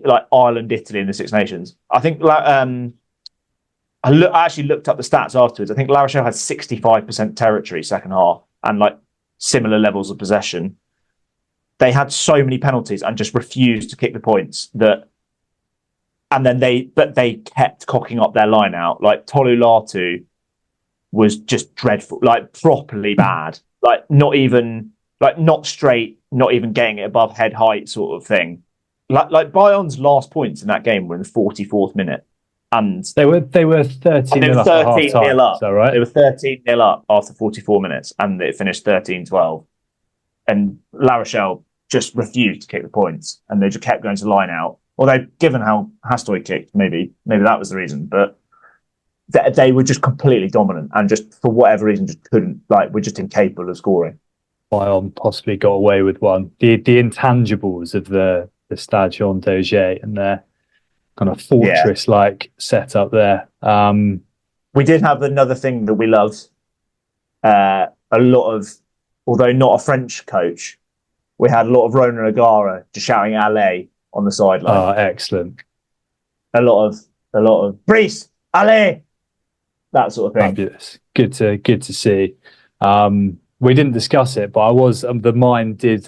like Ireland, Italy in the Six Nations. I think I actually looked up the stats afterwards. I think La Rochelle had 65% territory second half and like similar levels of possession. They had so many penalties and just refused to kick the points and then they kept cocking up their line out. Like Tolu-Latu was just dreadful, like properly bad. Like not straight, not even getting it above head height sort of thing. Like Bayonne's last points in that game were in the 44th minute. And they were 13-0 up. Is that right? They were 13-0 up after 44 minutes and it finished 13-12. And La Rochelle just refused to kick the points and they just kept going to line out. Although given how Hastoy kicked, maybe that was the reason. But they were just completely dominant and just for whatever reason just couldn't, like, were just incapable of scoring. Bayonne possibly got away with one. The intangibles of the Stade Toulousain and their kind of fortress-like setup there. We did have another thing that we loved. A lot of, although not a French coach, we had a lot of Rona O'Gara just shouting "Allez" on the sideline. Oh, excellent! A lot of Brice, Allez, that sort of thing. Fabulous. Good to see. We didn't discuss it, but the mind did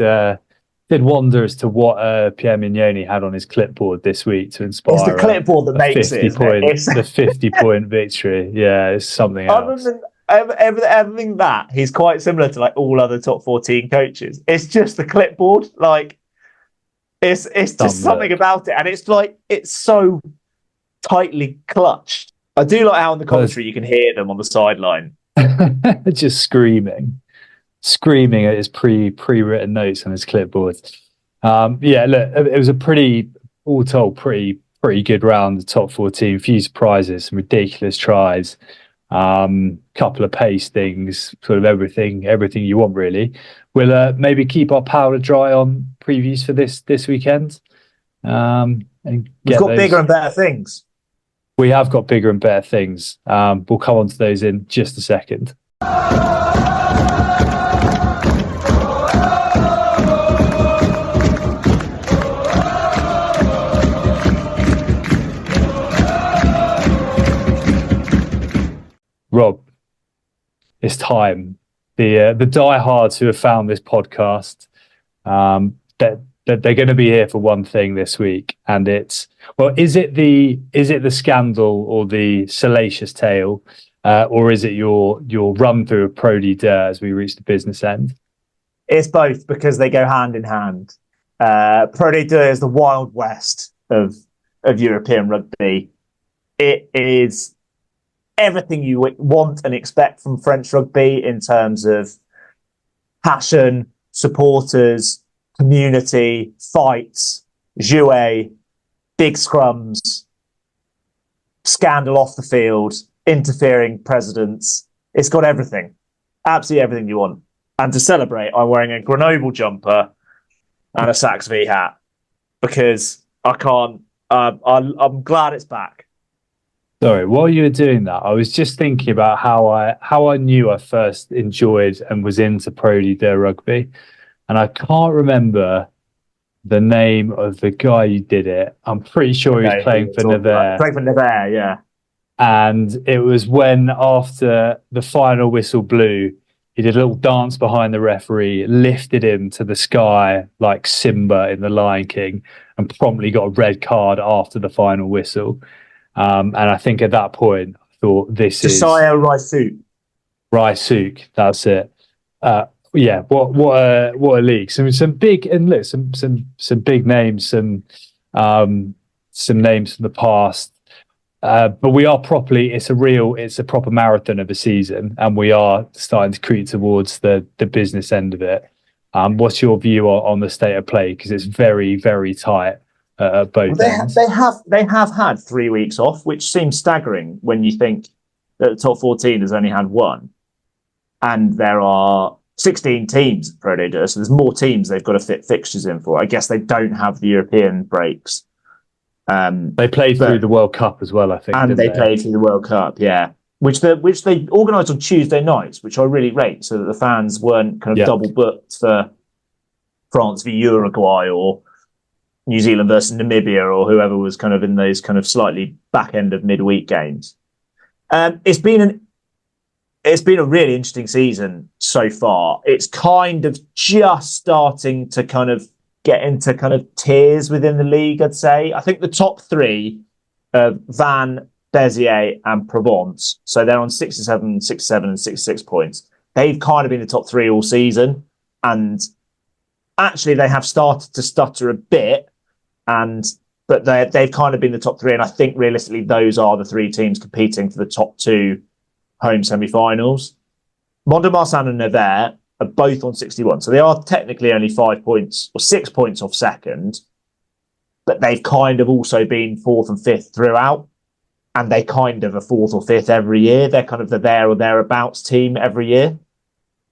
wonder as to what Pierre Mignoni had on his clipboard this week to inspire. It's the clipboard that makes it. The 50-point victory. Yeah, it's something else. Everything that he's quite similar to like all other top 14 coaches. It's just the clipboard. Like it's just something about it, and it's like it's so tightly clutched. I do like how in the commentary you can hear them on the sideline, just screaming at his pre-written notes on his clipboard. Look, it was a pretty good round. The top 14, few surprises, some ridiculous tries, couple of pace things, sort of everything you want really. We'll maybe keep our powder dry on previews for this weekend. And we've got bigger and better things. We have got bigger and better things. We'll come on to those in just a second. Rob, it's time. The diehards who have found this podcast, they're going to be here for one thing this week, and it's is it the scandal or the salacious tale, or is it your run through of ProD2 as we reach the business end? It's both because they go hand in hand. ProD2 is the Wild West of European rugby. It is everything you want and expect from French rugby in terms of passion, supporters, community, fights, jouet, big scrums, scandal off the field, interfering presidents. It's got everything, absolutely everything you want. And to celebrate, I'm wearing a Grenoble jumper and a Sax V hat because I can't. I'm glad it's back. Sorry, while you were doing that, I was just thinking about how I knew I first enjoyed and was into ProD2 rugby, and I can't remember the name of the guy who did it. I'm pretty sure he was playing for Nevers. Playing for Nevers, yeah. And it was when, after the final whistle blew, he did a little dance behind the referee, lifted him to the sky like Simba in The Lion King, and promptly got a red card after the final whistle. And I think at that point, I thought, this is Josiah Raisuk. That's it. Yeah, what a league. Some big, and look, some big names, some names from the past. But we are properly, it's a proper marathon of a season, and we are starting to creep towards the business end of it. What's your view on the state of play? Because it's very, very tight at both ends. They have had 3 weeks off, which seems staggering when you think that the top 14 has only had one. And there are 16 teams at ProD2, so there's more teams they've got to fit fixtures in for. I guess they don't have the European breaks. They played through the World Cup as well, I think. And they played through the World Cup, yeah. Which they organised on Tuesday nights, which I really rate, so that the fans weren't kind of double booked for France v Uruguay or New Zealand versus Namibia or whoever was kind of in those kind of slightly back end of midweek games. It's been a really interesting season so far. It's kind of just starting to kind of get into kind of tiers within the league, I'd say. I think the top three are Van, Béziers and Provence. So they're on 67, 67 and 66 points. They've kind of been the top three all season. And actually they have started to stutter a bit, but they've kind of been the top three. And I think realistically those are the three teams competing for the top two home semi-finals. Mont-de-Marsan and Nevers are both on 61. So they are technically only 5 points or 6 points off second, but they've kind of also been fourth and fifth throughout. And they kind of are fourth or fifth every year. They're kind of the there or thereabouts team every year.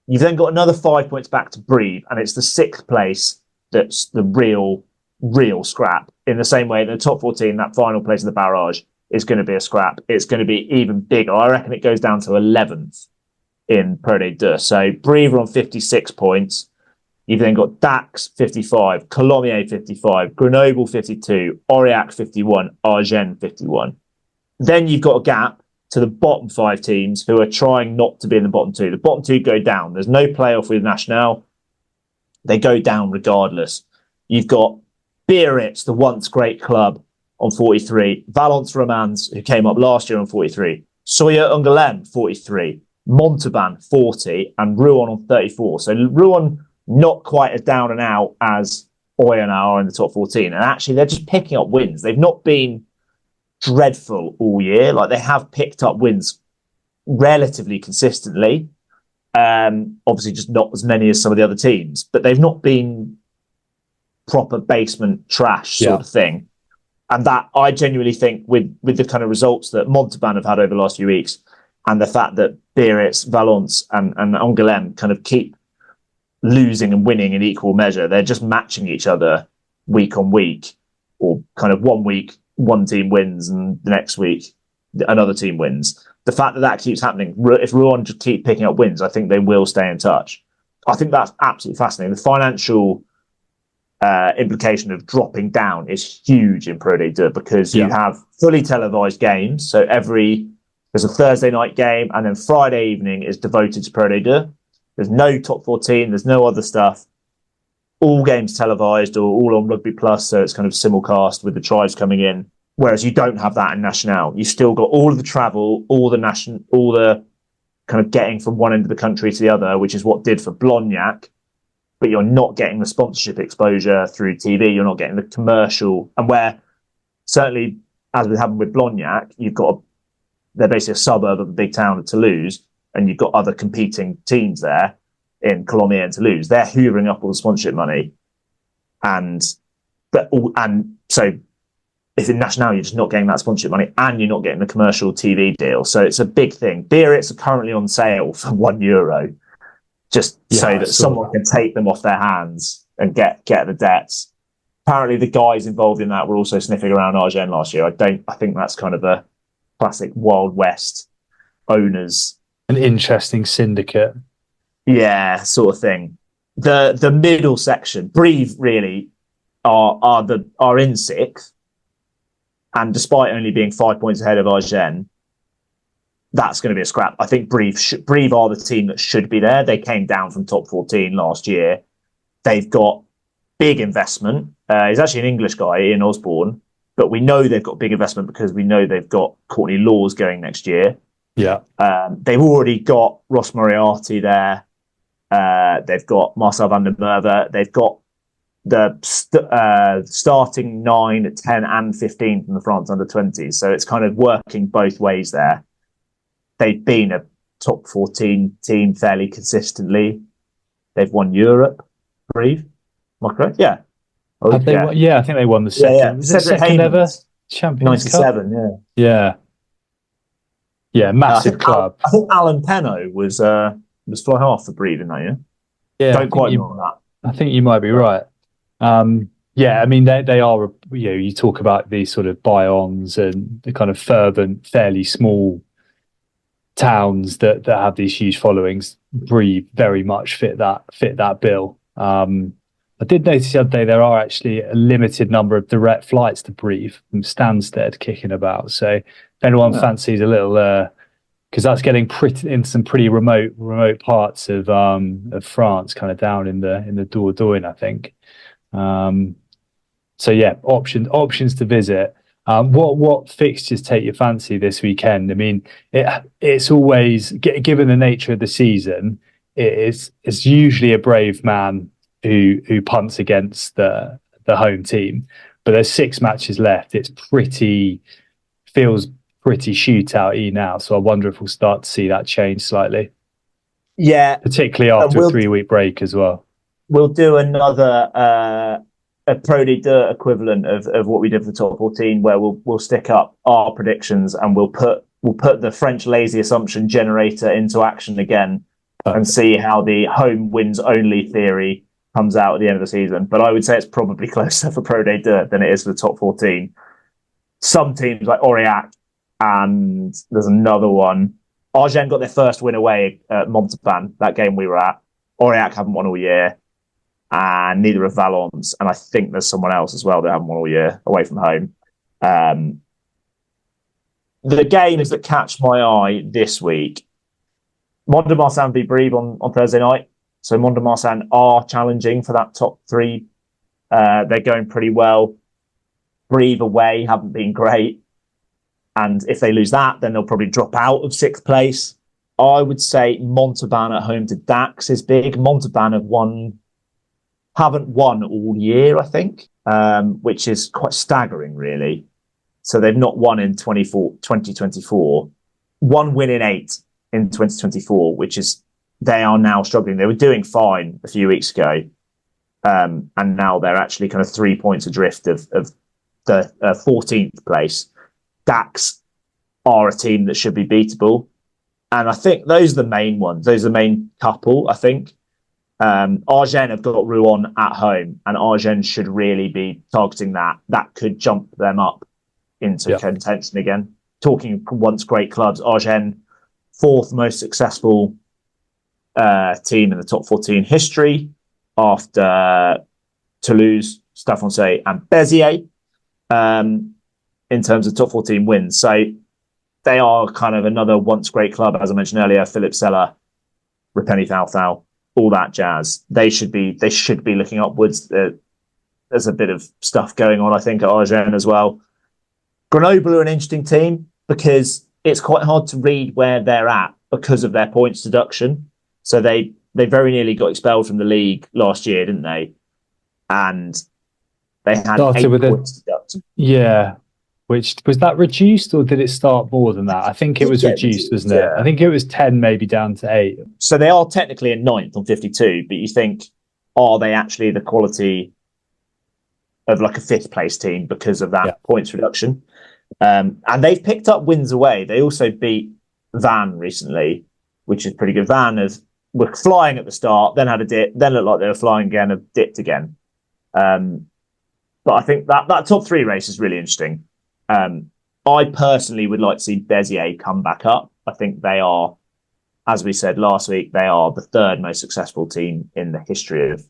You've then got another 5 points back to Brive, and it's the sixth place that's the real scrap. In the same way, in the top 14, that final place of the barrage is going to be a scrap. It's going to be even bigger. I reckon it goes down to 11th in ProD2. So Brive are on 56 points. You've then got Dax 55, Colomiers 55, Grenoble 52, Aurillac 51, Agen 51. Then you've got a gap to the bottom five teams who are trying not to be in the bottom two. The bottom two go down. There's no playoff with National. They go down regardless. You've got Biarritz, the once great club, on 43. Valence Romans, who came up last year, on 43. Soya Angoulême, 43. Montauban, 40. And Rouen on 34. So Rouen not quite as down and out as Oyonnax are in the top 14. And actually, they're just picking up wins. They've not been dreadful all year. Like, they have picked up wins relatively consistently. Obviously, just not as many as some of the other teams. But they've not been proper basement trash sort of thing. And that, I genuinely think, with the kind of results that Montauban have had over the last few weeks, and the fact that Biarritz, Valence and Angoulême kind of keep losing and winning in equal measure, they're just matching each other week on week, or kind of 1 week one team wins and the next week another team wins. The fact that that keeps happening, if Rouen just keep picking up wins, I think they will stay in touch. I think that's absolutely fascinating. The financial implication of dropping down is huge in ProD2 because you have fully televised games. So there's a Thursday night game, and then Friday evening is devoted to ProD2. There's no top 14, there's no other stuff. All games televised or all on Rugby Plus, so it's kind of simulcast with the tribes coming in. Whereas you don't have that in National. You've still got all of the travel, all the kind of getting from one end of the country to the other, which is what did for Blognac. But you're not getting the sponsorship exposure through TV. You're not getting the commercial. And where, certainly, as would happen with Blognac, they're basically a suburb of the big town of Toulouse, and you've got other competing teams there in Colomiers and Toulouse. They're hoovering up all the sponsorship money. And so if in National you're just not getting that sponsorship money and you're not getting the commercial TV deal. So it's a big thing. Biarritz are currently on sale for €1. Just so that someone can take them off their hands and get the debts. Apparently, the guys involved in that were also sniffing around Agen last year. I think that's kind of a classic Wild West owners. An interesting syndicate. Yeah, sort of thing. The middle section, Brive really are in sixth, and despite only being 5 points ahead of Agen, that's going to be a scrap. I think Brive are the team that should be there. They came down from top 14 last year. They've got big investment. He's actually an English guy, Ian Osborne, but we know they've got big investment because we know they've got Courtney Laws going next year. Yeah. They've already got Ross Moriarty there. They've got Marcel van der Merwe. They've got the starting 9, 10 and 15 from the France under-20s. So it's kind of working both ways there. They've been a top 14 team fairly consistently. They've won Europe, Brive. Am I correct? Yeah. Have they won? Yeah, I think they won the second. Yeah. Was it second ever Champions 97, Cup? Yeah, massive club. I think Alan Penno was fly half for Brive in that year. Yeah, don't quite know that. I think you might be right. Yeah, I mean they are. You talk about these sort of Bayonnes and the kind of fervent, fairly small towns that have these huge followings. Brive very much fit that bill. I did notice the other day there are actually a limited number of direct flights to Brive from Stansted kicking about. So if anyone fancies a little, because that's getting in some pretty remote parts of France, kind of down in the Dordogne, I think. So yeah, options to visit. What fixtures take your fancy this weekend? I mean, it's always, given the nature of the season, it's usually a brave man who punts against the home team. But there's 6 matches left. Feels pretty shootout-y now. So I wonder if we'll start to see that change slightly. Yeah, particularly after a 3-week break as well. We'll do another a ProD2 equivalent of what we did for the top 14, where we'll stick up our predictions and we'll put the French lazy assumption generator into action again. Perfect. And see how the home wins only theory comes out at the end of the season. But I would say it's probably closer for ProD2 than it is for the top 14. Some teams like Aurillac, and there's another one. Agen got their first win away at Montauban, that game we were at. Aurillac haven't won all year, and neither have Valence. And I think there's someone else as well that haven't won all year away from home. The games that catch my eye this week, Mont-de-Marsan v Brive on Thursday night. So Mont-de-Marsan are challenging for that top 3. They're going pretty well. Brive away haven't been great. And if they lose that, then they'll probably drop out of 6th place. I would say Montauban at home to Dax is big. Montauban haven't won all year, I think, which is quite staggering, really. So they've not won in 2024. 1 win in 8 in 2024, which is, they are now struggling. They were doing fine a few weeks ago. And now they're actually kind of 3 points adrift of the 14th place. Dax are a team that should be beatable. And I think those are the main ones. Those are the main couple, I think. Agen have got Rouen at home, and Agen should really be targeting that. That could jump them up into contention again. Talking once great clubs, Agen, 4th most successful team in the top 14 history after Toulouse, Stade Francais and Béziers in terms of top 14 wins. So they are kind of another once great club, as I mentioned earlier. Philippe Sella, Rapeni Thao, all that jazz. They should be looking upwards. There's a bit of stuff going on, I think, at Agen as well. Grenoble are an interesting team because it's quite hard to read where they're at because of their points deduction. So they very nearly got expelled from the league last year, didn't they? And they had 8 points deducted. Yeah. Which was that reduced, or did it start more than that? I think it was reduced, wasn't it? I think it was 10, maybe down to 8. So they are technically in 9th on 52, but you think, are they actually the quality of like a 5th place team because of that points reduction? And they've picked up wins away. They also beat Van recently, which is pretty good. Van were flying at the start, then had a dip, then looked like they were flying again, have dipped again. But I think that top 3 race is really interesting. I personally would like to see Béziers come back up. I think they are, as we said last week, they are the 3rd most successful team in the history of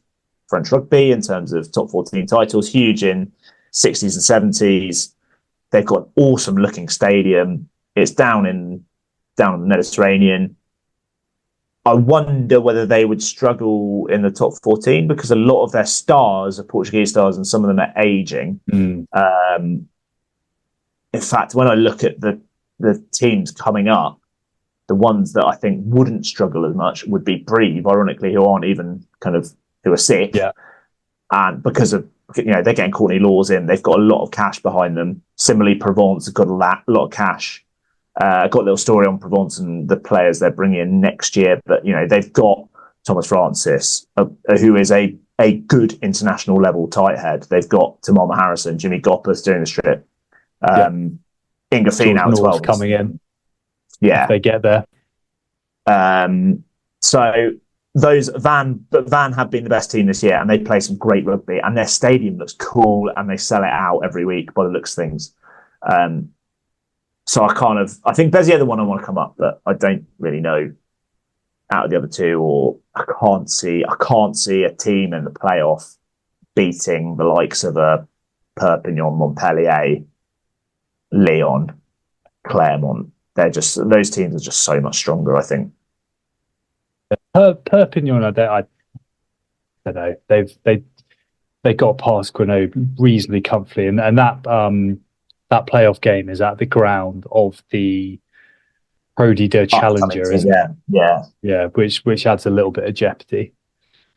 French rugby in terms of top 14 titles, huge in 60s and 70s. They've got an awesome looking stadium. It's down in down in the Mediterranean. I wonder whether they would struggle in the top 14 because a lot of their stars are Portuguese stars and some of them are aging. In fact, when I look at the teams coming up, the ones that I think wouldn't struggle as much would be Brive, ironically, who aren't even who are sick. Yeah. And because of, they're getting Courtney Laws in, they've got a lot of cash behind them. Similarly, Provence have got a lot of cash. Got a little story on Provence and the players they're bringing in next year. But, they've got Thomas Francis, who is a good international level tight head. They've got Tamama Harrison, Jimmy Gopperth doing the strip. Inga Finau as well. Coming in. Yeah. If they get there. So those Van have been the best team this year and they play some great rugby and their stadium looks cool and they sell it out every week by the looks of things. So I think Béziers the one I want to come up, but I don't really know out of the other two, or I can't see a team in the playoff beating the likes of a Perpignan, Montpellier, Lyon, Clermont. Those teams are just so much stronger, I think. Perpignan, I don't know. They got past Grenoble reasonably comfortably, and that playoff game is at the ground of the ProD2 Challenger, isn't it? Yeah, which adds a little bit of jeopardy.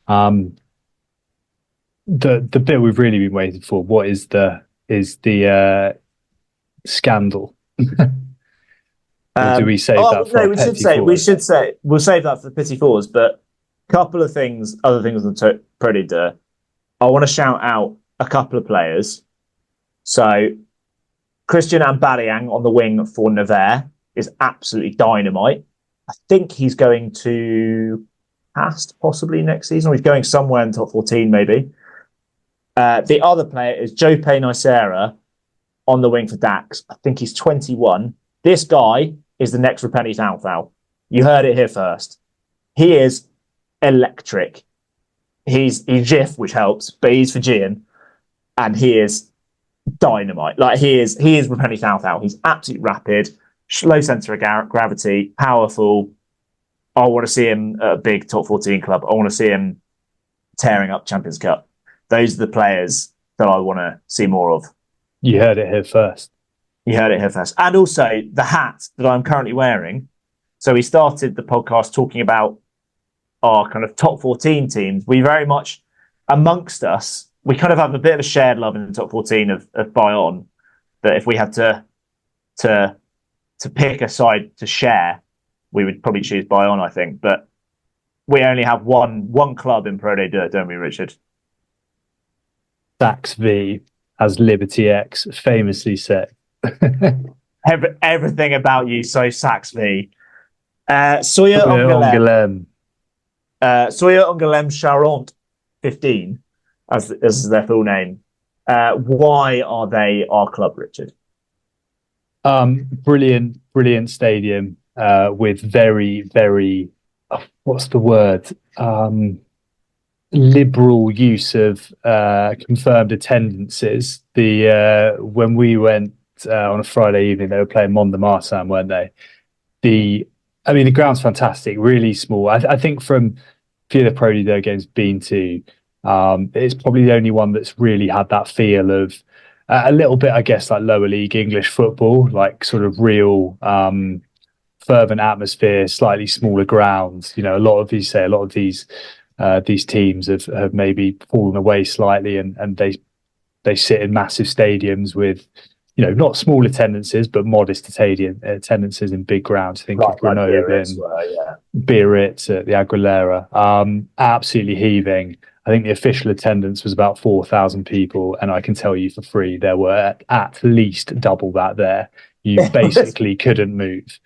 The bit we've really been waiting for. What is the scandal? Or do we save that for we'll save that for the Petit Fours, but a couple of other things on the ProD2. I want to shout out a couple of players. So Christian Ambariang on the wing for Nevers is absolutely dynamite. I think he's going to Castres possibly next season, or he's going somewhere in the top 14 maybe. The other player is Jope Nicera on the wing for Dax. I think he's 21. This guy is the next Repentis Alfau. You heard it here first. He is electric. He's GIF, which helps, but he's Fijian, and he is dynamite. Like he is Repentis Alfau. He's absolutely rapid, low centre of gravity, powerful. I want to see him at a big top 14 club. I want to see him tearing up Champions Cup. Those are the players that I want to see more of. You heard it here first. And also the hat that I'm currently wearing. So we started the podcast talking about our kind of top 14 teams. We very much, amongst us, we kind of have a bit of a shared love in the top 14 of Bayonne, that if we had to pick a side to share, we would probably choose Bayonne, I think. But we only have one club in ProD2, don't we, Richard? Sax V, as Liberty X famously said. Everything about you so Sax V. Soya Angoulême. Soya Angoulême Charente 15 as is their full name. Why are they our club, Richard? Brilliant stadium with very, very what's the word? Liberal use of confirmed attendances. When we went on a Friday evening, they were playing Mont-de-Marsan, weren't they? The ground's fantastic, really small. I think from a few of the ProD2 games been to, it's probably the only one that's really had that feel of a little bit, I guess, like lower league English football, like sort of real fervent atmosphere, slightly smaller grounds. A lot of these teams have maybe fallen away slightly, and they sit in massive stadiums with, not small attendances, but modest attendances in big grounds. I think of Grenoble and Biarritz at the Aguilera, absolutely heaving. I think the official attendance was about 4,000 people, and I can tell you for free there were at least double that there. You basically couldn't move.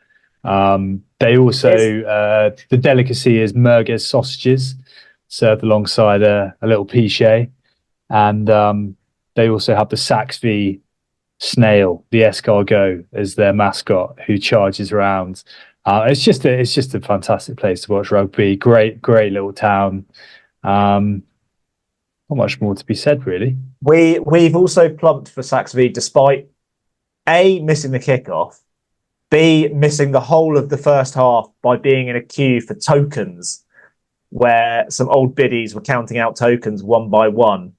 They also, the delicacy is merguez sausages served alongside a little pichet, and they also have the Sax V snail, the escargot, as their mascot, who charges around. It's just a fantastic place to watch rugby. Great little town. Not much more to be said, really. We've also plumped for Sax V despite missing the kickoff, B, missing the whole of the first half by being in a queue for tokens, where some old biddies were counting out tokens one by one,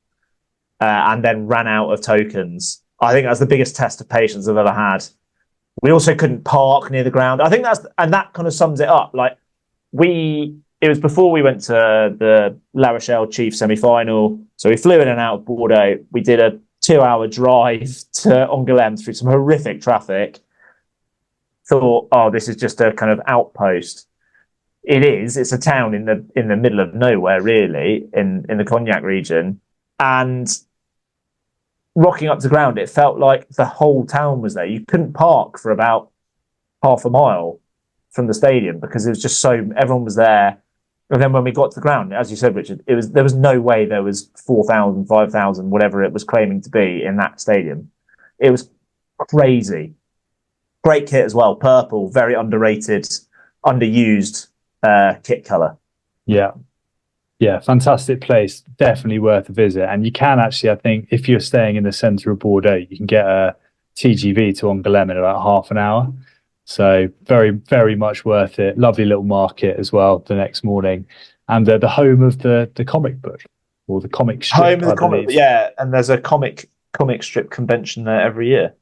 and then ran out of tokens. I think that's the biggest test of patience I've ever had. We also couldn't park near the ground. I think that kind of sums it up. Like, it was before we went to the La Rochelle Chief semi-final. So we flew in and out of Bordeaux. We did a 2-hour drive to Angoulême through some horrific traffic. Thought, oh, this is just a kind of outpost. It is. It's a town in the middle of nowhere, really, in the Cognac region. And rocking up to ground, it felt like the whole town was there. You couldn't park for about half a mile from the stadium because it was just everyone was there. And then when we got to the ground, as you said, Richard, there was no way there was 4,000, 5,000, whatever it was claiming to be in that stadium. It was crazy. Great kit as well, purple, very underrated, underused kit colour. Yeah, fantastic place. Definitely worth a visit. And you can actually, I think, if you're staying in the centre of Bordeaux, you can get a TGV to Angoulême in about half an hour. So very, very much worth it. Lovely little market as well the next morning. And the home of the comic book, or the comic strip. Home of the comic, yeah. And there's a comic strip convention there every year.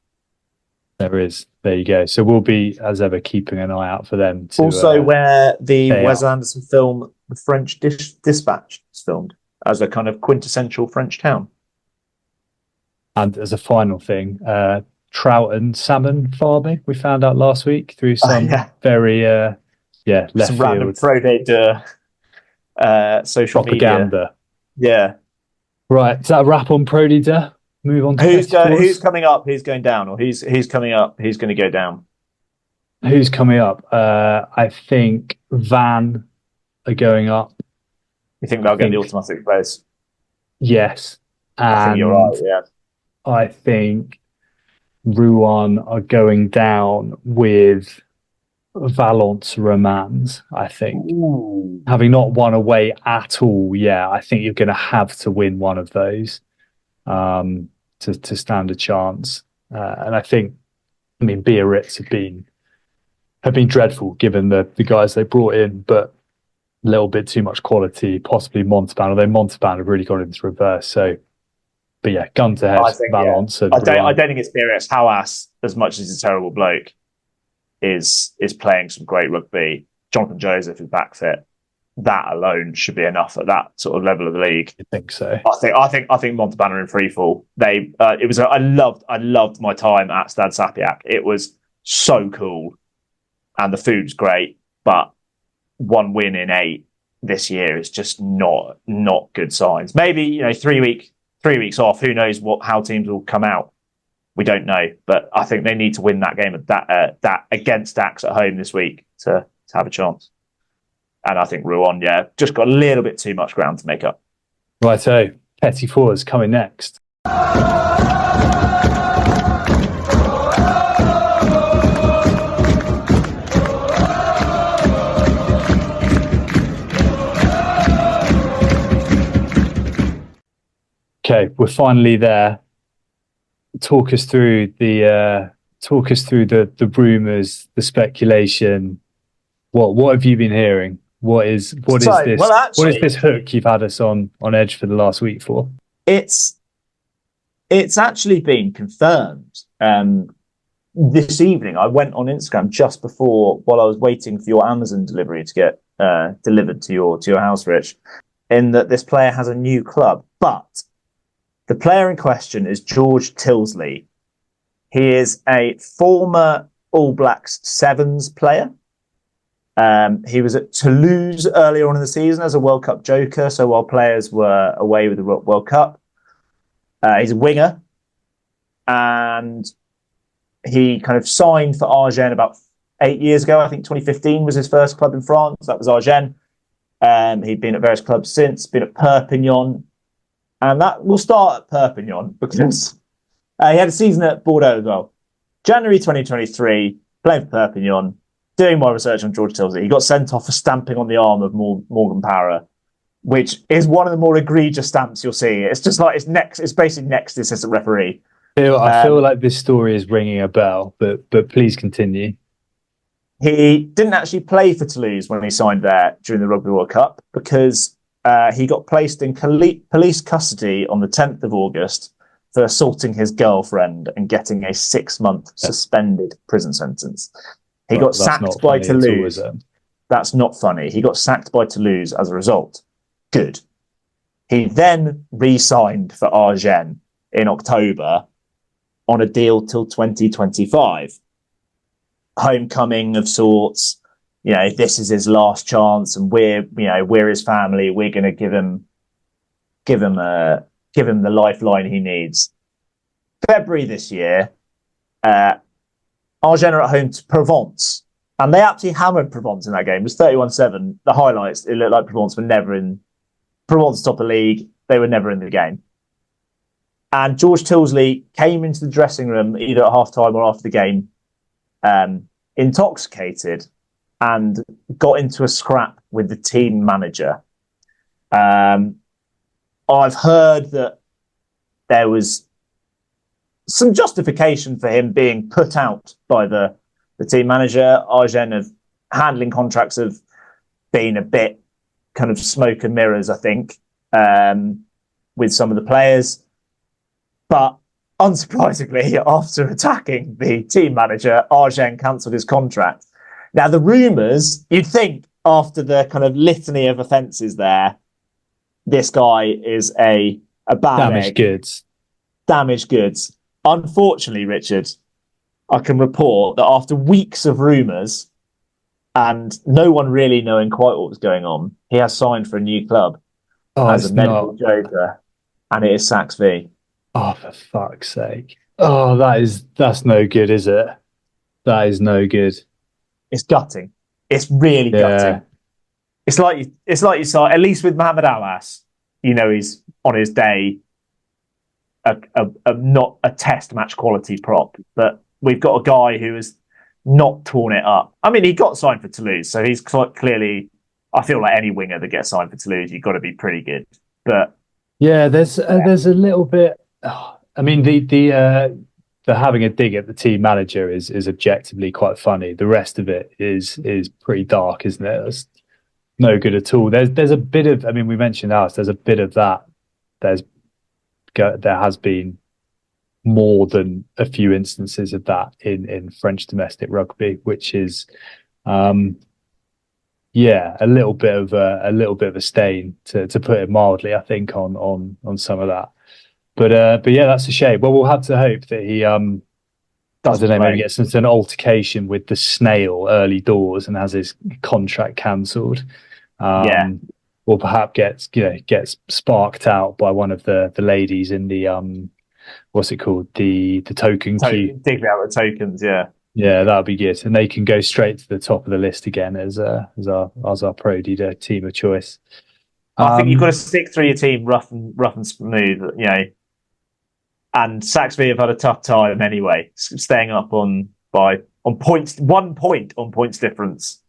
There is. There you go. So we'll be, as ever, keeping an eye out for them. Also, where the Wes Anderson film, The French Dispatch, is filmed as a kind of quintessential French town. And as a final thing, trout and salmon farming, we found out last week through some very, left some random ProD2 social propaganda. Media. Yeah. Right. Is that a wrap on ProD2? Move on to who's coming up, who's going down, or who's coming up, who's going to go down? Who's coming up? I think Van are going up. You think they'll get the automatic place? Yes. I think you're right, yeah. I think Rouen are going down with Valence Romans, I think. Ooh. Having not won away at all, I think you're going to have to win one of those. To stand a chance, and I think, Biarritz have been dreadful given the guys they brought in, but a little bit too much quality. Possibly Montauban, although Montauban have really gone into reverse. So, but yeah, gun to head, Valence. I don't think it's Biarritz. Hawass, as much as he's a terrible bloke, is playing some great rugby. Jonathan Joseph is back fit. That alone should be enough at that sort of level of the league. I think so. I think Montauban are in free fall. I loved my time at Stade Sapiac. It was so cool, and the food's great. But one win in 8 this year is just not good signs. Maybe 3 weeks off. Who knows how teams will come out? We don't know. But I think they need to win that game that against Dax at home this week to have a chance. And I think Rouen, just got a little bit too much ground to make up. Righto. Petit Fours coming next. Okay, we're finally there. Talk us through the rumours, the speculation. What have you been hearing? What is this? What is this hook you've had us on edge for the last week for? It's actually been confirmed. This evening, I went on Instagram just before, while I was waiting for your Amazon delivery to get delivered to your house, Rich, in that this player has a new club. But the player in question is George Tilsley. He is a former All Blacks Sevens player. He was at Toulouse earlier on in the season as a World Cup joker, so while players were away with the World Cup. He's a winger, and he kind of signed for Agen about 8 years ago. I think 2015 was his first club in France. That was Agen. He'd been at various clubs since, been at Perpignan, and that will start at Perpignan because he had a season at Bordeaux as well. January 2023, playing for Perpignan. Doing my research on George Tilsley, he got sent off for stamping on the arm of Morgan Parra, which is one of the more egregious stamps you'll see. It's just like it's basically next assistant referee. I feel like this story is ringing a bell, but please continue. He didn't actually play for Toulouse when he signed there during the Rugby World Cup because he got placed in police custody on the 10th of August for assaulting his girlfriend and getting a 6-month suspended prison sentence. He got sacked by Toulouse. That's not funny. He got sacked by Toulouse as a result. Good. He then re-signed for Agen in October on a deal till 2025. Homecoming of sorts. This is his last chance, and we're his family. We're going to give him the lifeline he needs. February this year, Agen are at home to Provence, and they absolutely hammered Provence in that game. It was 31-7. The highlights, it looked like Provence were never in. Provence top of league. They were never in the game. And George Tilsley came into the dressing room either at half-time or after the game, intoxicated, and got into a scrap with the team manager. I've heard that there was some justification for him being put out by the team manager. Agen of handling contracts have been a bit kind of smoke and mirrors, I think, with some of the players. But unsurprisingly, after attacking the team manager, Agen cancelled his contract. Now, the rumours, you'd think after the kind of litany of offences there, this guy is a bad damaged goods. Damaged goods. Unfortunately, Richard, I can report that after weeks of rumours and no one really knowing quite what was going on, he has signed for a new club as a medical joker, and it is Sax V. Oh, for fuck's sake. Oh, that's no good, is it? That is no good. It's gutting. It's really gutting. It's like you saw, at least with Mohamed Alas, he's on his day, not a test match quality prop, but we've got a guy who has not torn it up. I mean, he got signed for Toulouse, so he's clearly, I feel like any winger that gets signed for Toulouse, you've got to be pretty good. But yeah, there's a little bit. I mean, the having a dig at the team manager is objectively quite funny. The rest of it is pretty dark, isn't it? It's no good at all. There's a bit of. I mean, we mentioned ours. There's a bit of that. There has been more than a few instances of that in French domestic rugby, which is, a little bit of a stain to put it mildly. I think on some of that. But yeah, that's a shame. Well, we'll have to hope that he maybe gets into an altercation with the snail early doors and has his contract cancelled. Or perhaps gets sparked out by one of the ladies in the what's it called, the token queue. Digging out the tokens, yeah. Yeah, that would be good, and they can go straight to the top of the list again as our ProD2 team of choice. I think you've got to stick through your team rough and smooth, And Sax V have had a tough time anyway, staying up on points, 1 point on points difference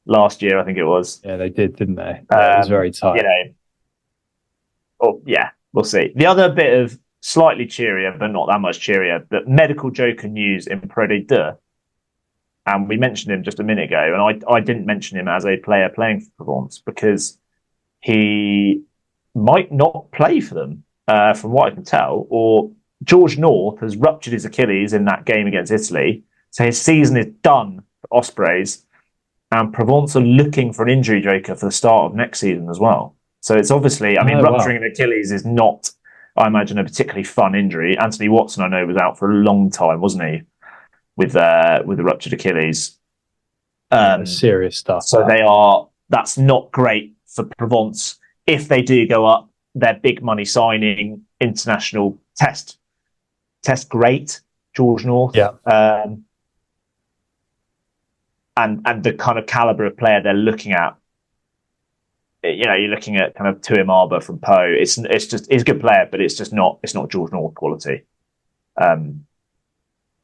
last year, I think it was. Yeah, they did, didn't they? Yeah, it was very tight. We'll see. The other bit of slightly cheerier, but not that much cheerier, but medical joker news in ProD2. And we mentioned him just a minute ago, and I didn't mention him as a player playing for Provence because he might not play for them, from what I can tell, or George North has ruptured his Achilles in that game against Italy. So his season is done for Ospreys, and Provence are looking for an injury joker for the start of next season as well. So it's obviously, rupturing an Achilles is not, I imagine, a particularly fun injury. Anthony Watson, I know, was out for a long time, wasn't he? With the ruptured Achilles. Serious stuff. So that's not great for Provence. If they do go up, their big money signing, international test great, George North. Yeah. And the kind of caliber of player they're looking at, you're looking at kind of Tuim Arbour from Po. It's a good player, but it's not George North quality. And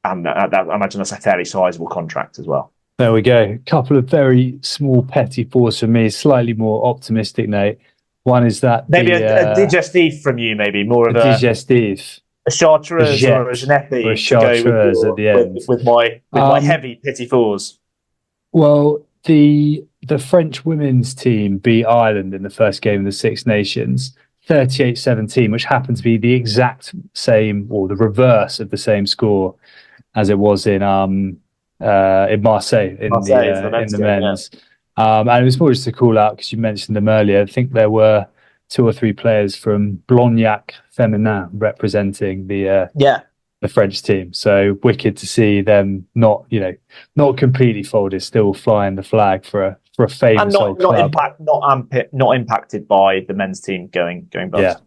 I imagine that's a fairly sizable contract as well. There we go. A couple of very small petty fours for me. Slightly more optimistic note. One is that maybe a digestif from you, maybe more of a digestif, a chartreuse or a genepi, or a chartreuse at the end with my heavy pity fours. Well, the French women's team beat Ireland in the first game of the Six Nations, 38-17, which happened to be the exact same, or the reverse of the same score as it was in Marseille in the men's. Yeah. And it was more just to call out, because you mentioned them earlier. I think there were 2 or 3 players from Blognac Feminin representing the French team. So wicked to see them not completely folded, still flying the flag for a famous old club. Not impacted by the men's team going bust.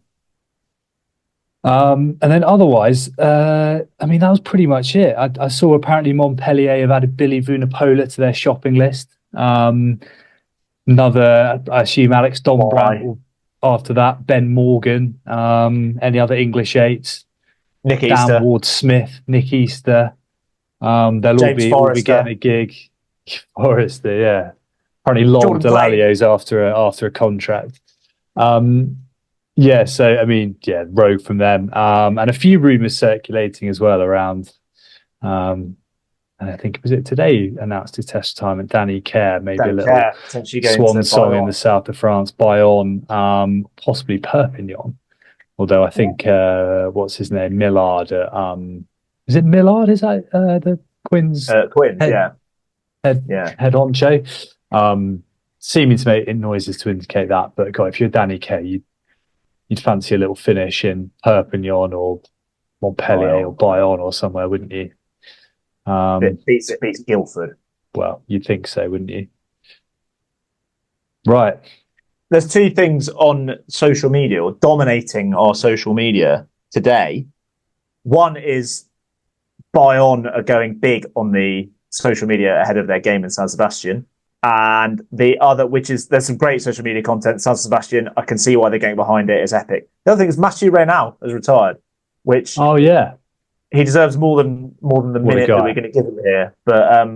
Yeah. And then otherwise, that was pretty much it. I saw apparently Montpellier have added Billy Vunipola to their shopping list. Another, I assume, Alex Dombrandt after that. Ben Morgan. Any other English eights? Nick Dan Easter. Ward-Smith, Nick Easter. They'll all be getting a gig. Forrester, yeah. Apparently long Delalio's after a contract. Rogue from them. And a few rumours circulating as well around. And I think, was it today announced his test time, and Danny Kerr, maybe a little swan song in the south of France, Bayonne, possibly Perpignan. Although I think, what's his name? Millard. Is it Millard? Is that the Quins? Quins, head honcho. Seeming to make noises to indicate that. But God, if you're Danny Kerr, you'd fancy a little finish in Perpignan or Montpellier or Bayonne or somewhere, wouldn't you? It beats Guildford. Well, you'd think so, wouldn't you? Right. There's 2 things on social media, or dominating our social media today. One is Bayonne are going big on the social media ahead of their game in San Sebastian. And the other, which is, there's some great social media content. San Sebastian, I can see why they're getting behind it. It's epic. The other thing is Mathieu Reynal has retired, which he deserves more than the minute that we're going to give him here. But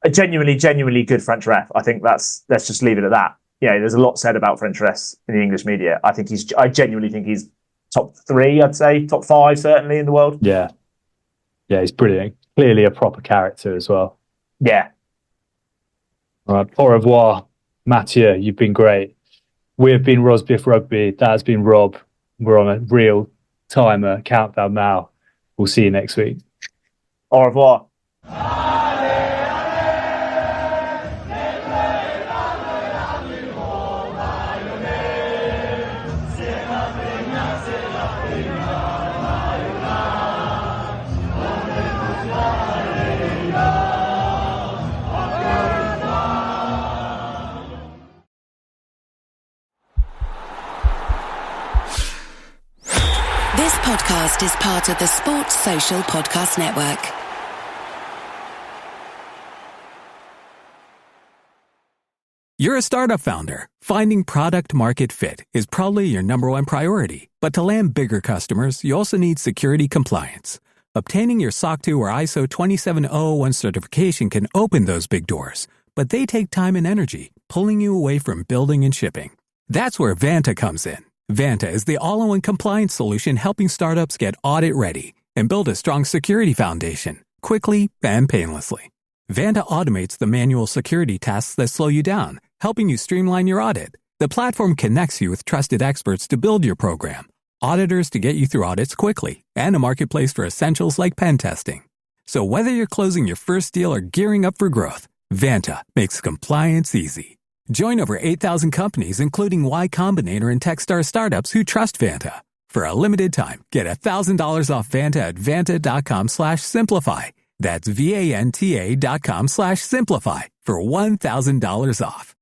a genuinely good French ref. I think let's just leave it at that. There's a lot said about French refs in the English media. I genuinely think he's top 3, I'd say, top 5 certainly in the world. Yeah, he's brilliant. Clearly a proper character as well. Yeah. All right. Au revoir, Mathieu. You've been great. We've been Rosbif Rugby. That has been Rob. We're on a real timer countdown now. We'll see you next week. Au revoir. This podcast is part of the Sports Social Podcast Network. You're a startup founder. Finding product market fit is probably your number one priority. But to land bigger customers, you also need security compliance. Obtaining your SOC 2 or ISO 27001 certification can open those big doors, but they take time and energy, pulling you away from building and shipping. That's where Vanta comes in. Vanta is the all-in-one compliance solution helping startups get audit-ready and build a strong security foundation quickly and painlessly. Vanta automates the manual security tasks that slow you down, helping you streamline your audit. The platform connects you with trusted experts to build your program, auditors to get you through audits quickly, and a marketplace for essentials like pen testing. So whether you're closing your first deal or gearing up for growth, Vanta makes compliance easy. Join over 8,000 companies, including Y Combinator and Techstar startups who trust Vanta. For a limited time, get $1,000 off Vanta at vanta.com/simplify. That's VANTA.com/simplify for $1,000 off.